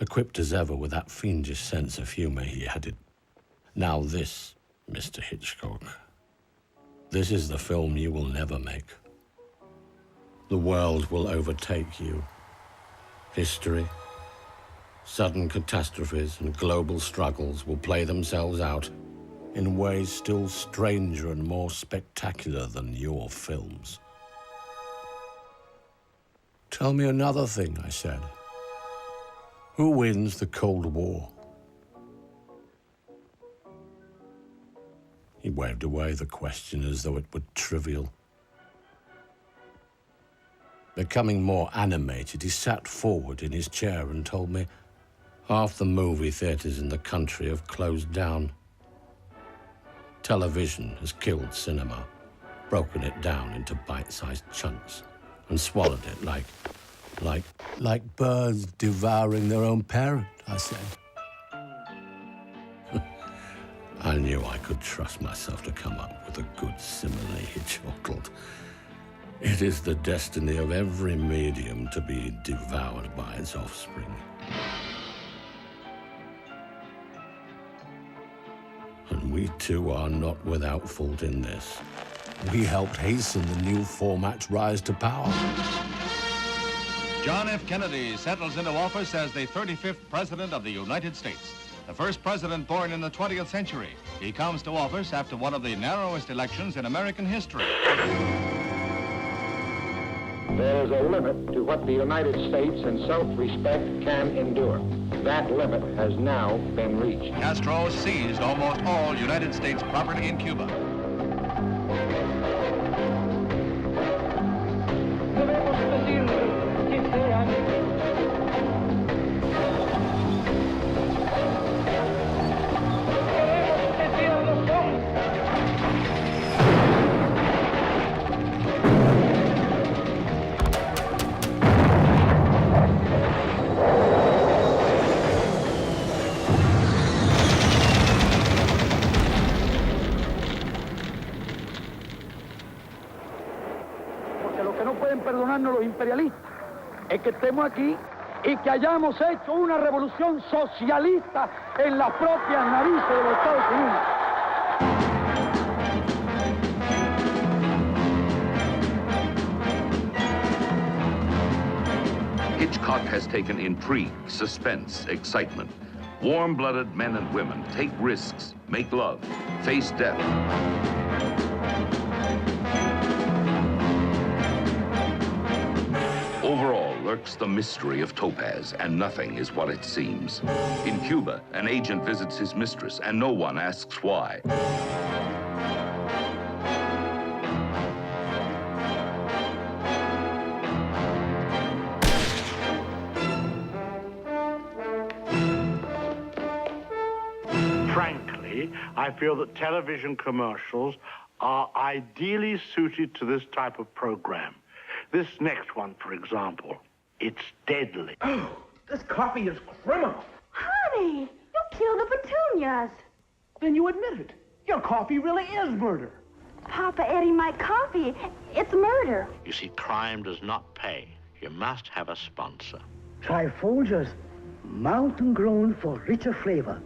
Equipped as ever with that fiendish sense of humor, he added, "Now this, Mr. Hitchcock, this is the film you will never make. The world will overtake you. History, sudden catastrophes, and global struggles will play themselves out in ways still stranger and more spectacular than your films." "Tell me another thing," I said. "Who wins the Cold War?" He waved away the question as though it were trivial. Becoming more animated, he sat forward in his chair and told me half the movie theaters in the country have closed down. Television has killed cinema, broken it down into bite-sized chunks, and swallowed it like birds devouring their own parent, I said. I knew I could trust myself to come up with a good simile, he chuckled. It is the destiny of every medium to be devoured by its offspring. And we too are not without fault in this. We helped hasten the new format's rise to power. John F. Kennedy settles into office as the 35th President of the United States, the first president born in the 20th century. He comes to office after one of the narrowest elections in American history. There is a limit to what the United States in self-respect can endure. That limit has now been reached. Castro seized almost all United States property in Cuba. Los imperialistas es que estemos aquí y que hayamos hecho una revolución socialista en las propias narices de los Estados Unidos. Hitchcock has taken intrigue, suspense, excitement. Warm-blooded men and women take risks, make love, face death. Overall, lurks the mystery of Topaz, and nothing is what it seems. In Cuba, an agent visits his mistress, and no one asks why. Frankly, I feel that television commercials are ideally suited to this type of program. This next one, for example, it's deadly. Oh, this coffee is criminal. Honey, you killed the petunias. Then you admit it. Your coffee really is murder. Papa Eddie, my coffee, it's murder. You see, crime does not pay. You must have a sponsor. Try Folgers, mountain grown for richer flavor.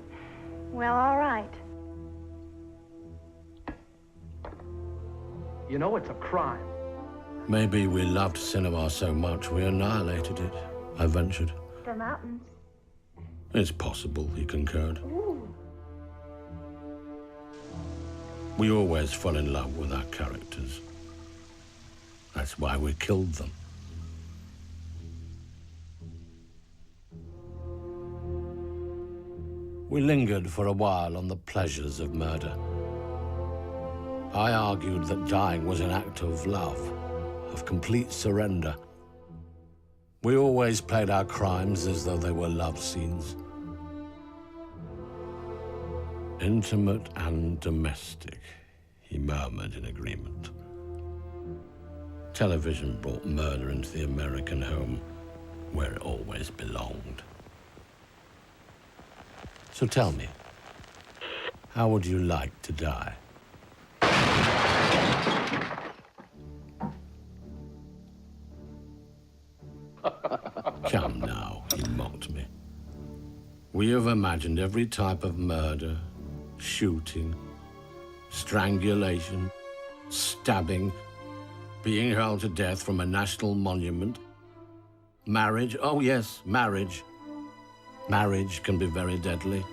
Well, all right. You know it's a crime. Maybe we loved cinema so much we annihilated it, I ventured. The mountains. It's possible, he concurred. Ooh. We always fell in love with our characters. That's why we killed them. We lingered for a while on the pleasures of murder. I argued that dying was an act of love, of complete surrender. We always played our crimes as though they were love scenes. Intimate and domestic, he murmured in agreement. Television brought murder into the American home, where it always belonged. So tell me, how would you like to die? Come now, he mocked me. We have imagined every type of murder, shooting, strangulation, stabbing, being hurled to death from a national monument, marriage, oh yes, marriage. Marriage can be very deadly.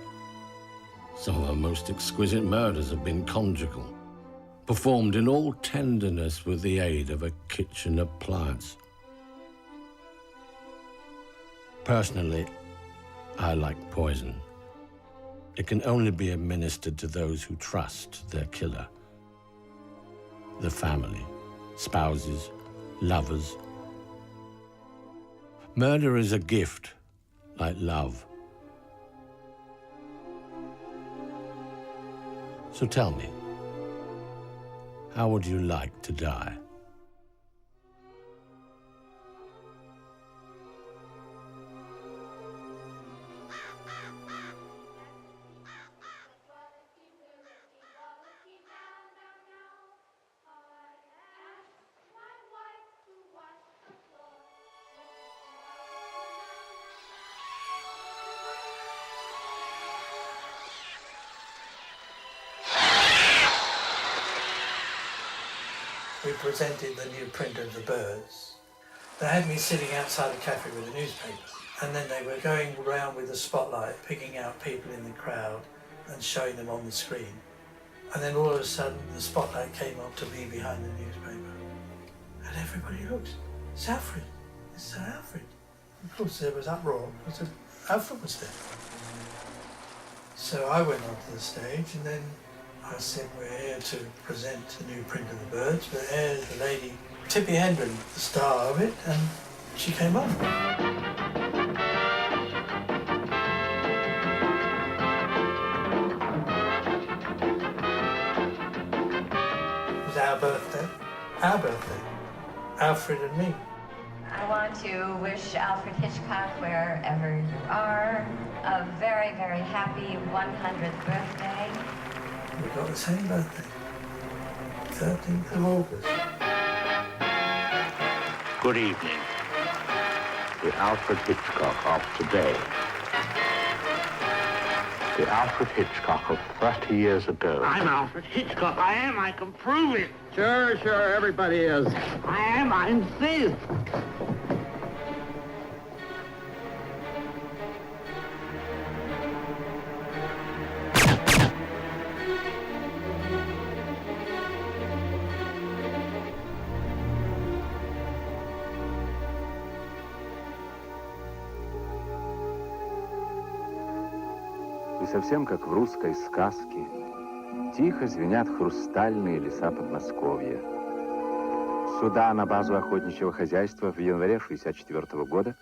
Some of our most exquisite murders have been conjugal, performed in all tenderness with the aid of a kitchen appliance. Personally, I like poison. It can only be administered to those who trust their killer. The family, spouses, lovers. Murder is a gift, like love. So tell me, how would you like to die? We presented the new print of the birds. They had me sitting outside a cafe with a newspaper, and then they were going around with a spotlight, picking out people in the crowd and showing them on the screen. And then all of a sudden, the spotlight came on to me behind the newspaper. And everybody looked. It's Alfred. It's Sir Alfred. Of course, there was uproar because Alfred was there. So I went onto the stage, and then I said, we're here to present the new print of the birds, but here's the lady, Tippi Hedren, the star of it, and she came on. It was our birthday, Alfred and me. I want to wish Alfred Hitchcock, wherever you are, a very, very happy 100th birthday. We got the same birthday, 13th of August. Good evening. The Alfred Hitchcock of today. The Alfred Hitchcock of 30 years ago. I'm Alfred Hitchcock. I am. I can prove it. Sure, everybody is. I am. I insist. совсем как в русской сказке, тихо звенят хрустальные леса Подмосковья. Сюда, на базу охотничьего хозяйства, в январе 1964 года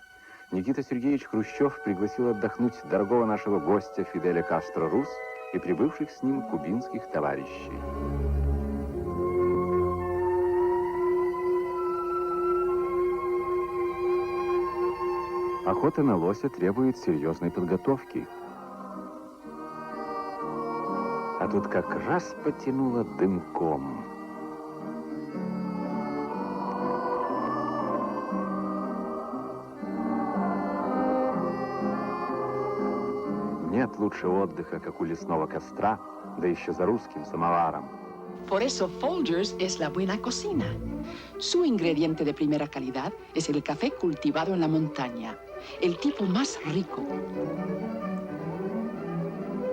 Никита Сергеевич Хрущев пригласил отдохнуть дорогого нашего гостя Фиделя Кастро-Рус и прибывших с ним кубинских товарищей. Охота на лося требует серьезной подготовки. А тут как раз потянуло дымком. Нет лучше отдыха, как у лесного костра, да еще за русским самоваром. Por eso Folgers es la buena cocina. Su ingrediente de primera calidad es el café cultivado en la montaña, el tipo más rico.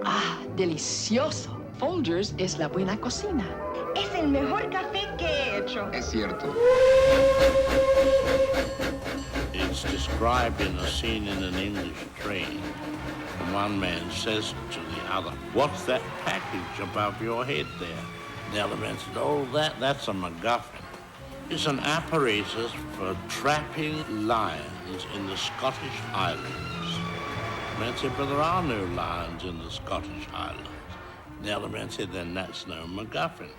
¡Ah, delicioso! Folgers es la buena cocina. Es el mejor café que he hecho. Es cierto. It's described in a scene in an English train. One man says to the other, "What's that package above your head there?" The other man said, "Oh, that's a MacGuffin. It's an apparatus for trapping lions in the Scottish Highlands." The man said, "But there are no lions in the Scottish Highlands." The other man said, "Then that's no MacGuffin."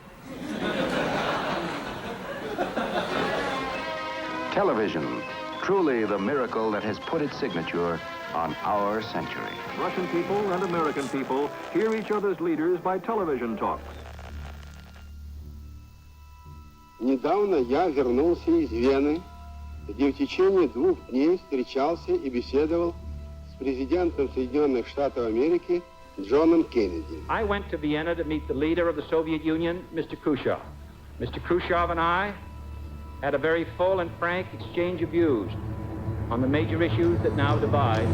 Television, truly the miracle that has put its signature on our century. Russian people and American people hear each other's leaders by television talks. Недавно я вернулся из Вены, где в течение 2 дней встречался и беседовал с президентом Соединенных Штатов Америки Джоном Кеннеди. I went to Vienna to meet the leader of the Soviet Union, Mr. Khrushchev. Mr. Khrushchev and I had a very full and frank exchange of views on the major issues that now divide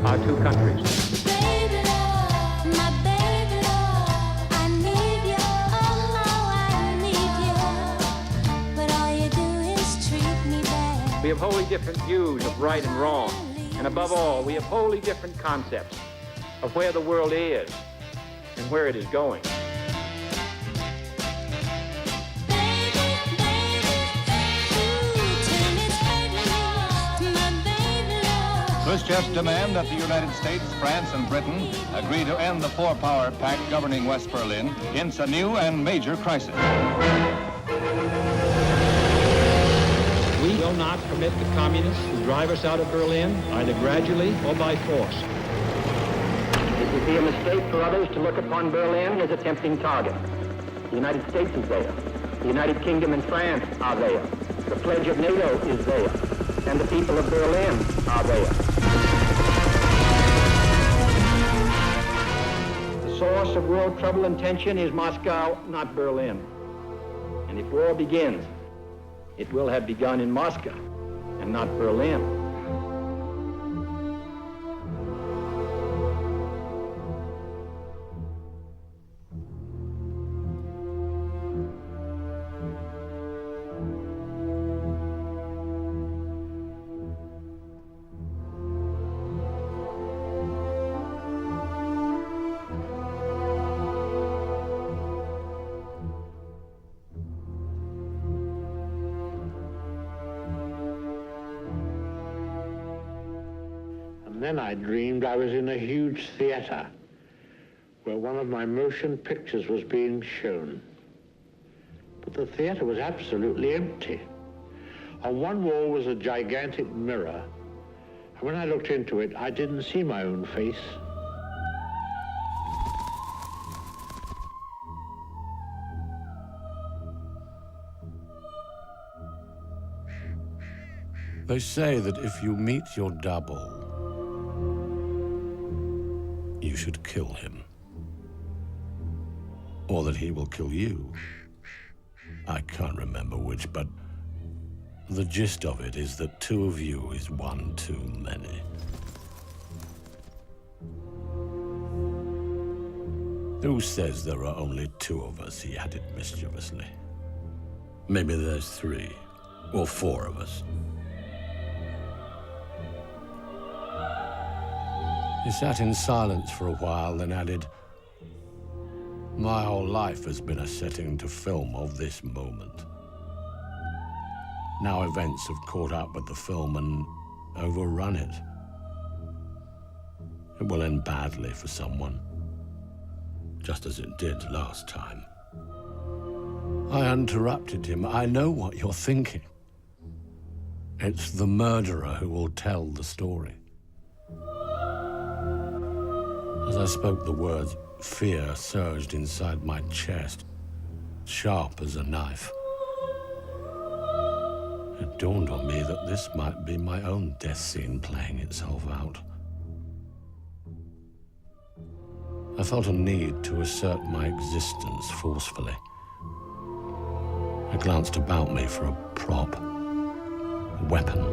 our two countries. Baby love, my baby love, I need you, oh, I need you, but all you do is treat me bad. We have wholly different views of right and wrong, and above all, we have wholly different concepts of where the world is and where it is going. Khrushchev's demand that the United States, France, and Britain agree to end the four-power pact governing West Berlin hints a new and major crisis. We will not permit the communists to drive us out of Berlin, either gradually or by force. It would be a mistake for others to look upon Berlin as a tempting target. The United States is there. The United Kingdom and France are there. The pledge of NATO is there. And the people of Berlin are there. The source of world trouble and tension is Moscow, not Berlin. And if war begins, it will have begun in Moscow and not Berlin. And then I dreamed I was in a huge theater where one of my motion pictures was being shown. But the theater was absolutely empty. On one wall was a gigantic mirror, and when I looked into it, I didn't see my own face. They say that if you meet your double, you should kill him. Or that he will kill you. I can't remember which, but the gist of it is that 2 of you is 1 too many. Who says there are only 2 of us, he added mischievously. Maybe there's 3 or 4 of us. He sat in silence for a while, then added, "My whole life has been a setting to film of this moment. Now events have caught up with the film and overrun it. It will end badly for someone, just as it did last time." I interrupted him. "I know what you're thinking. It's the murderer who will tell the story." As I spoke the words, fear surged inside my chest, sharp as a knife. It dawned on me that this might be my own death scene playing itself out. I felt a need to assert my existence forcefully. I glanced about me for a prop, a weapon.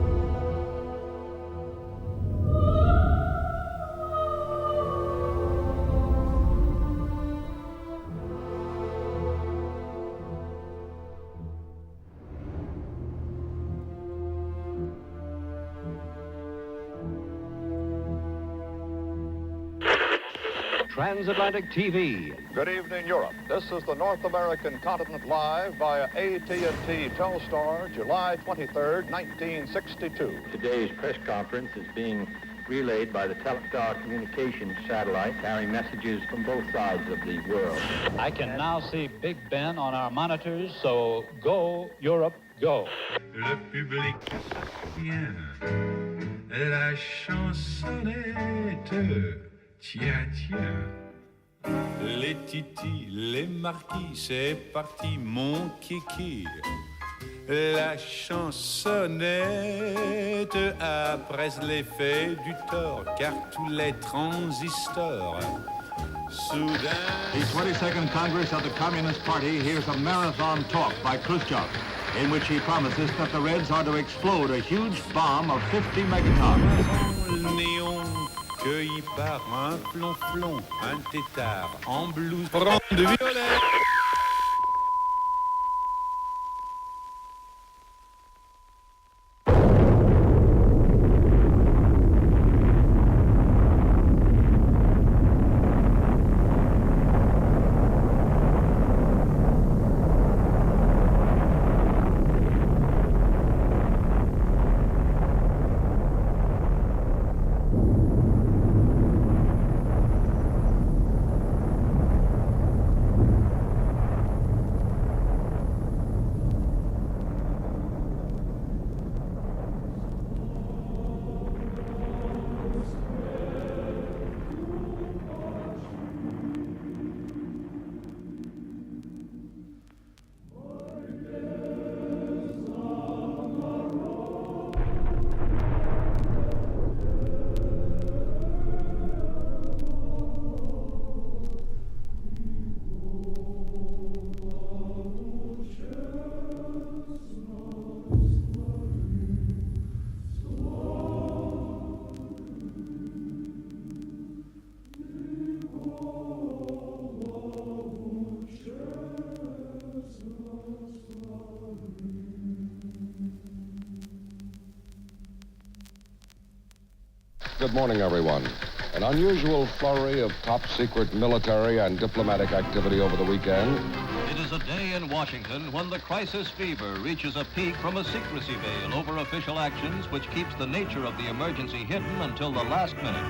Transatlantic TV. Good evening, Europe. This is the North American continent live via AT&T Telstar, July 23rd, 1962. Today's press conference is being relayed by the Telstar communications satellite carrying messages from both sides of the world. I can now see Big Ben on our monitors, so go, Europe, go. Le public vient, la chansonnette, tiens, tiens. Les titis, les marquis, c'est parti, mon kiki. La chansonnette après l'effet du tort, car tous les transistors, soudain... The 22nd Congress of the Communist Party hears a marathon talk by Khrushchev, in which he promises that the Reds are to explode a huge bomb of 50 megatons. Néon cueilli par un flonflon, un tétard en blouse brun de violet. Good morning, everyone. An unusual flurry of top-secret military and diplomatic activity over the weekend. It is a day in Washington when the crisis fever reaches a peak from a secrecy veil over official actions which keeps the nature of the emergency hidden until the last minute.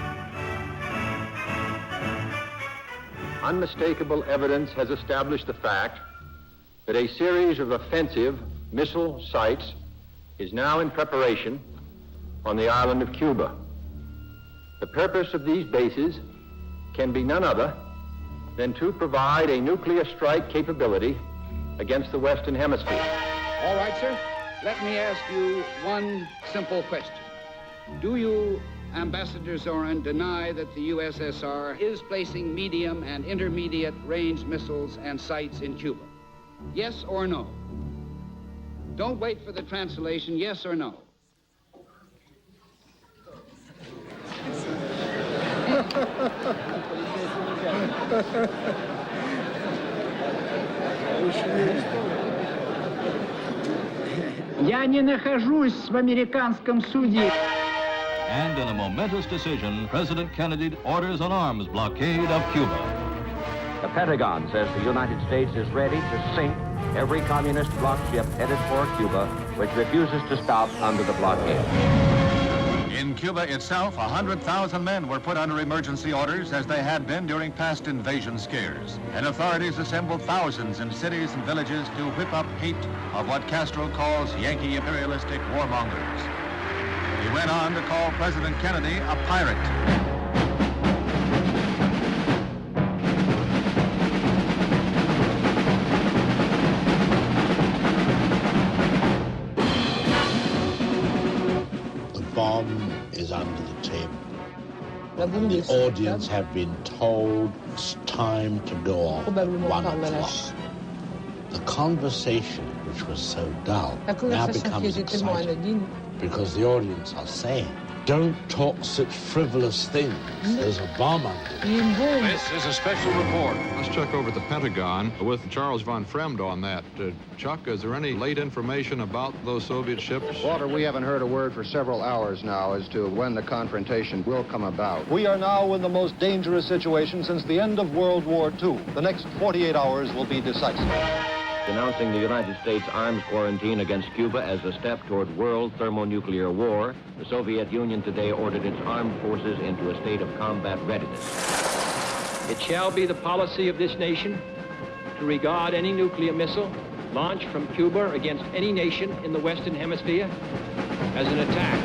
Unmistakable evidence has established the fact that a series of offensive missile sites is now in preparation on the island of Cuba. The purpose of these bases can be none other than to provide a nuclear strike capability against the Western Hemisphere. All right, sir. Let me ask you one simple question. Do you, Ambassador Zorin, deny that the USSR is placing medium and intermediate range missiles and sites in Cuba? Yes or no? Don't wait for the translation, yes or no? Я не нахожусь в американском суде. And in a momentous decision, President Kennedy orders an arms blockade of Cuba. The Pentagon says the United States is ready to sink every communist bloc ship headed for Cuba, which refuses to stop under the blockade. In Cuba itself, 100,000 men were put under emergency orders as they had been during past invasion scares. And authorities assembled thousands in cities and villages to whip up hate of what Castro calls Yankee imperialistic warmongers. He went on to call President Kennedy a pirate. Bomb is under the table. The audience have been told it's time to go off 1 o'clock. The conversation, which was so dull, now becomes exciting because the audience are saying, don't talk such frivolous things. There's a bomb under it. This is a special report. Let's check over at the Pentagon with Charles von Fremd on that. Chuck, is there any late information about those Soviet ships? Walter, we haven't heard a word for several hours now as to when the confrontation will come about. We are now in the most dangerous situation since the end of World War II. The next 48 hours will be decisive. Denouncing the United States arms quarantine against Cuba as a step toward world thermonuclear war, the Soviet Union today ordered its armed forces into a state of combat readiness. It shall be the policy of this nation to regard any nuclear missile launched from Cuba against any nation in the Western Hemisphere as an attack.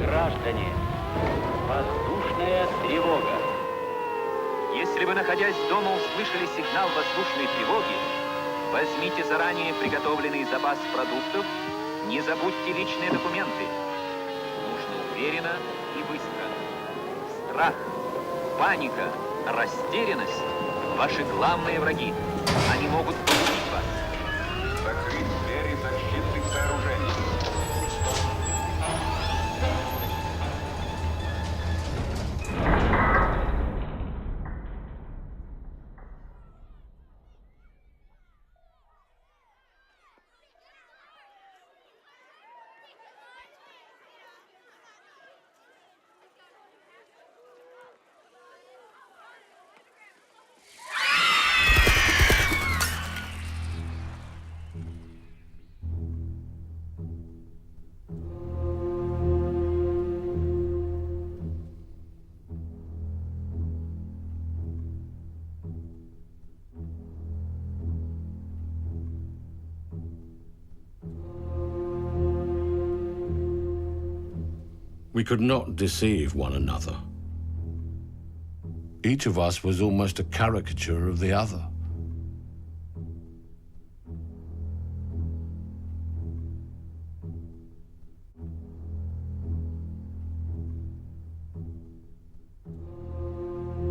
Граждане, воздушная тревога. Если вы, находясь дома, услышали сигнал воздушной тревоги, возьмите заранее приготовленный запас продуктов, не забудьте личные документы. Нужно уверенно и быстро. Страх, паника, растерянность – ваши главные враги. Они могут погубить вас. Закрыть двери защитных сооружений. We could not deceive one another. Each of us was almost a caricature of the other.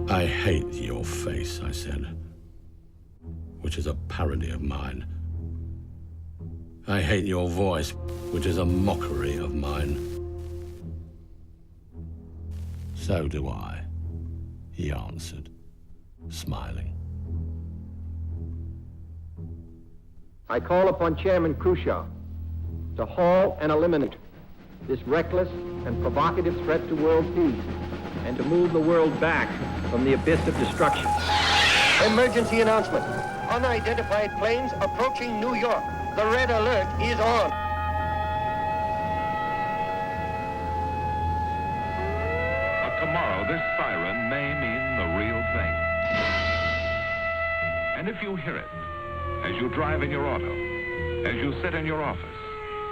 I hate your face, I said, which is a parody of mine. I hate your voice, which is a mockery of mine. So do I, he answered, smiling. I call upon Chairman Khrushchev to halt and eliminate this reckless and provocative threat to world peace and to move the world back from the abyss of destruction. Emergency announcement. Unidentified planes approaching New York. The red alert is on. Tomorrow, this siren may mean the real thing. And if you hear it, as you drive in your auto, as you sit in your office,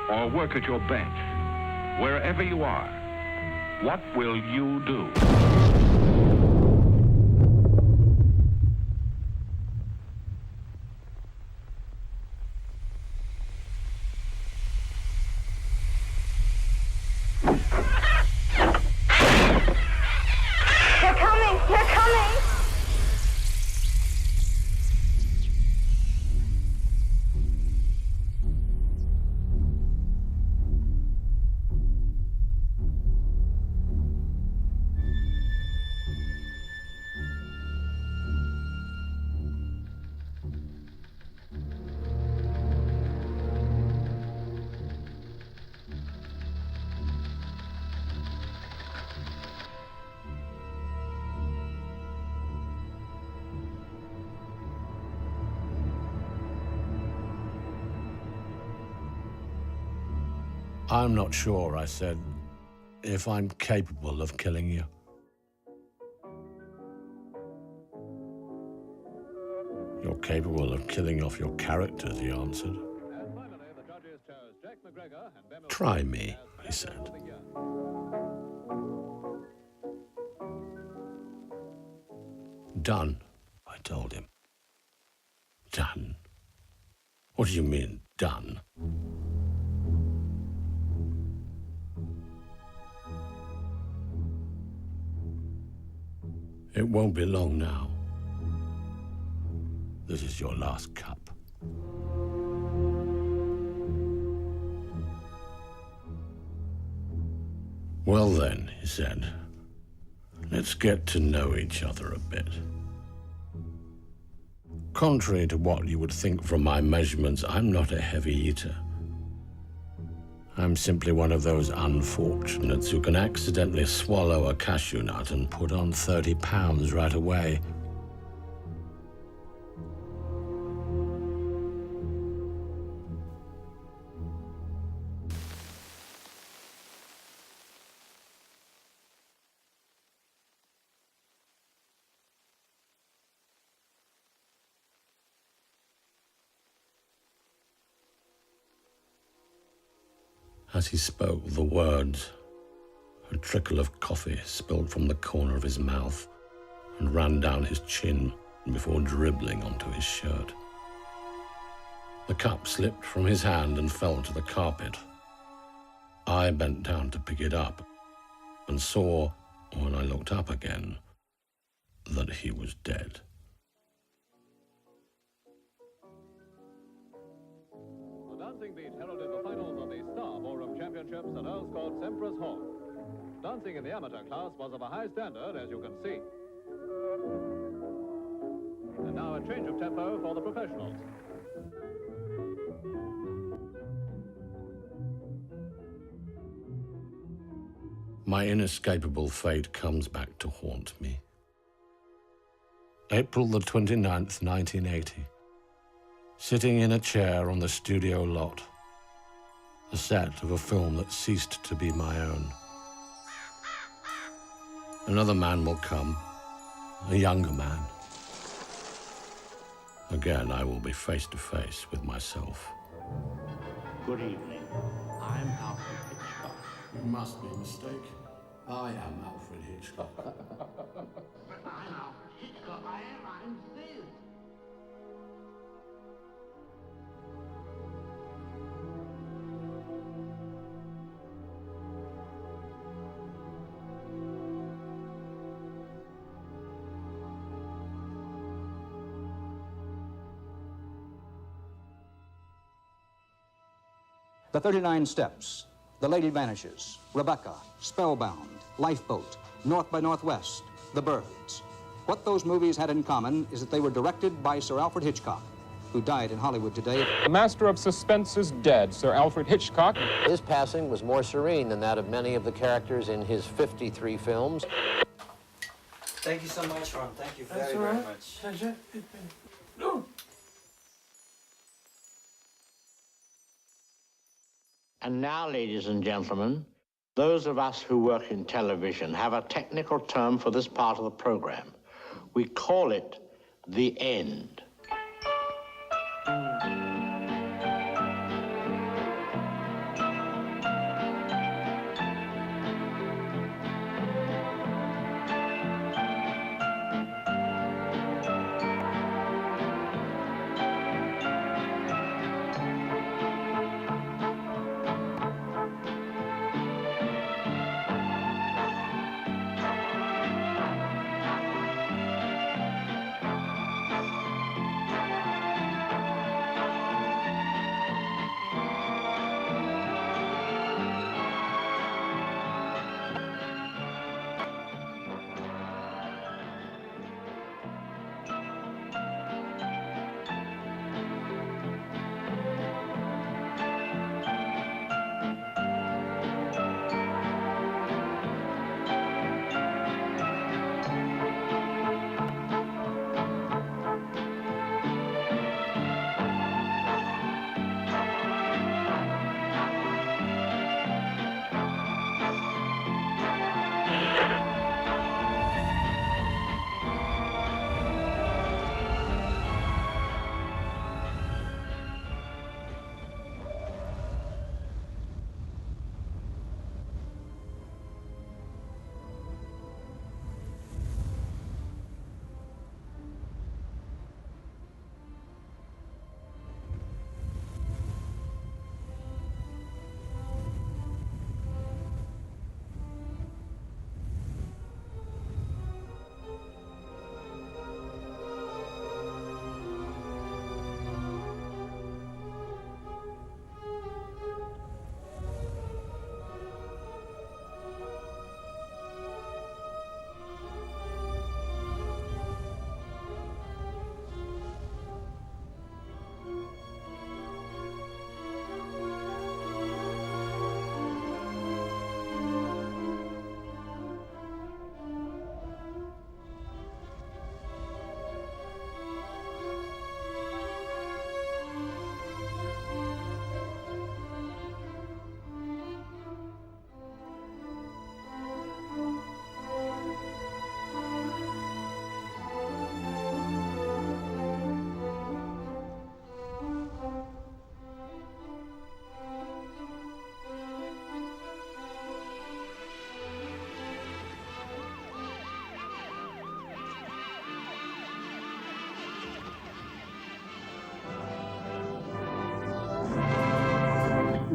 or work at your bench, wherever you are, what will you do? I'm not sure, I said, if I'm capable of killing you. You're capable of killing off your characters, he answered. Try me, he said. Done, I told him. Done? What do you mean, done? It won't be long now. This is your last cup. Well then, he said, let's get to know each other a bit. Contrary to what you would think from my measurements, I'm not a heavy eater. I'm simply one of those unfortunates who can accidentally swallow a cashew nut and put on 30 pounds right away. As he spoke the words, a trickle of coffee spilled from the corner of his mouth and ran down his chin before dribbling onto his shirt. The cup slipped from his hand and fell to the carpet. I bent down to pick it up and saw, when I looked up again, that he was dead. The dancing beat heralded the finals of the Star Ballroom Championships at Earl's Court, Empress Hall. Dancing in the amateur class was of a high standard, as you can see. And now a change of tempo for the professionals. My inescapable fate comes back to haunt me. April the 29th, 1980. Sitting in a chair on the studio lot. The set of a film that ceased to be my own. Another man will come, a younger man. Again, I will be face to face with myself. Good evening. I'm Alfred Hitchcock. You must be mistaken. I am Alfred Hitchcock. But I'm Alfred Hitchcock. I'm this. The 39 Steps, The Lady Vanishes, Rebecca, Spellbound, Lifeboat, North by Northwest, The Birds. What those movies had in common is that they were directed by Sir Alfred Hitchcock, who died in Hollywood today. The master of suspense is dead, Sir Alfred Hitchcock. His passing was more serene than that of many of the characters in his 53 films. Thank you so much, Ron. Thank you very, very much. And now, ladies and gentlemen, those of us who work in television have a technical term for this part of the program. We call it the end.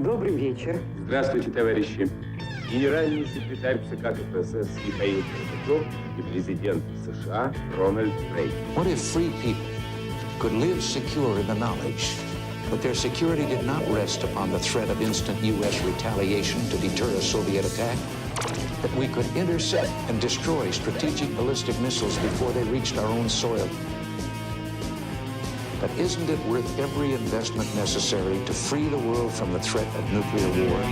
Добрый вечер. Здравствуйте, товарищи. Генеральный секретарь ЦК КПСС Михаил Горбачев и президент США Рональд Рейган. What if free people could live secure in the knowledge that their security did not rest upon the threat of instant U.S. retaliation to deter a Soviet attack? That we could intercept and destroy strategic ballistic missiles before they reached our own soil? But isn't it worth every investment necessary to free the world from the threat of nuclear war?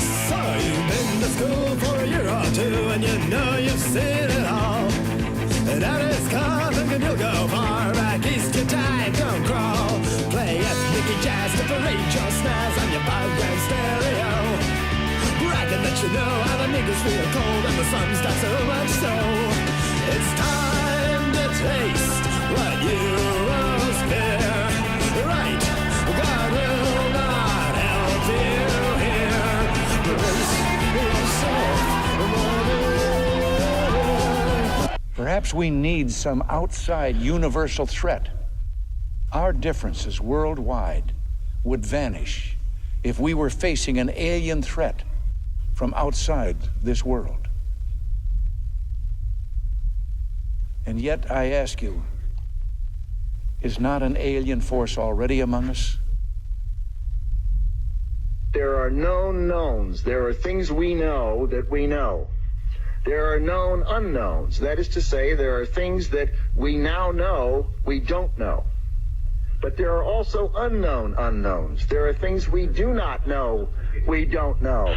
So you've been to school for a year or two and you know you've seen it all. And that is coming and you'll go far back east, your time don't crawl. Play ethnic jazz to parade your snares on your background stereo. Bragging that you know how the niggas feel cold and the sun's got so much so. It's time to taste what you rose fear. Right, God will not help you here. Brace yourself. Perhaps we need some outside universal threat. Our differences worldwide would vanish if we were facing an alien threat from outside this world. And yet, I ask you, is not an alien force already among us? There are known knowns. There are things we know that we know. There are known unknowns. That is to say, there are things that we now know we don't know. But there are also unknown unknowns. There are things we do not know we don't know.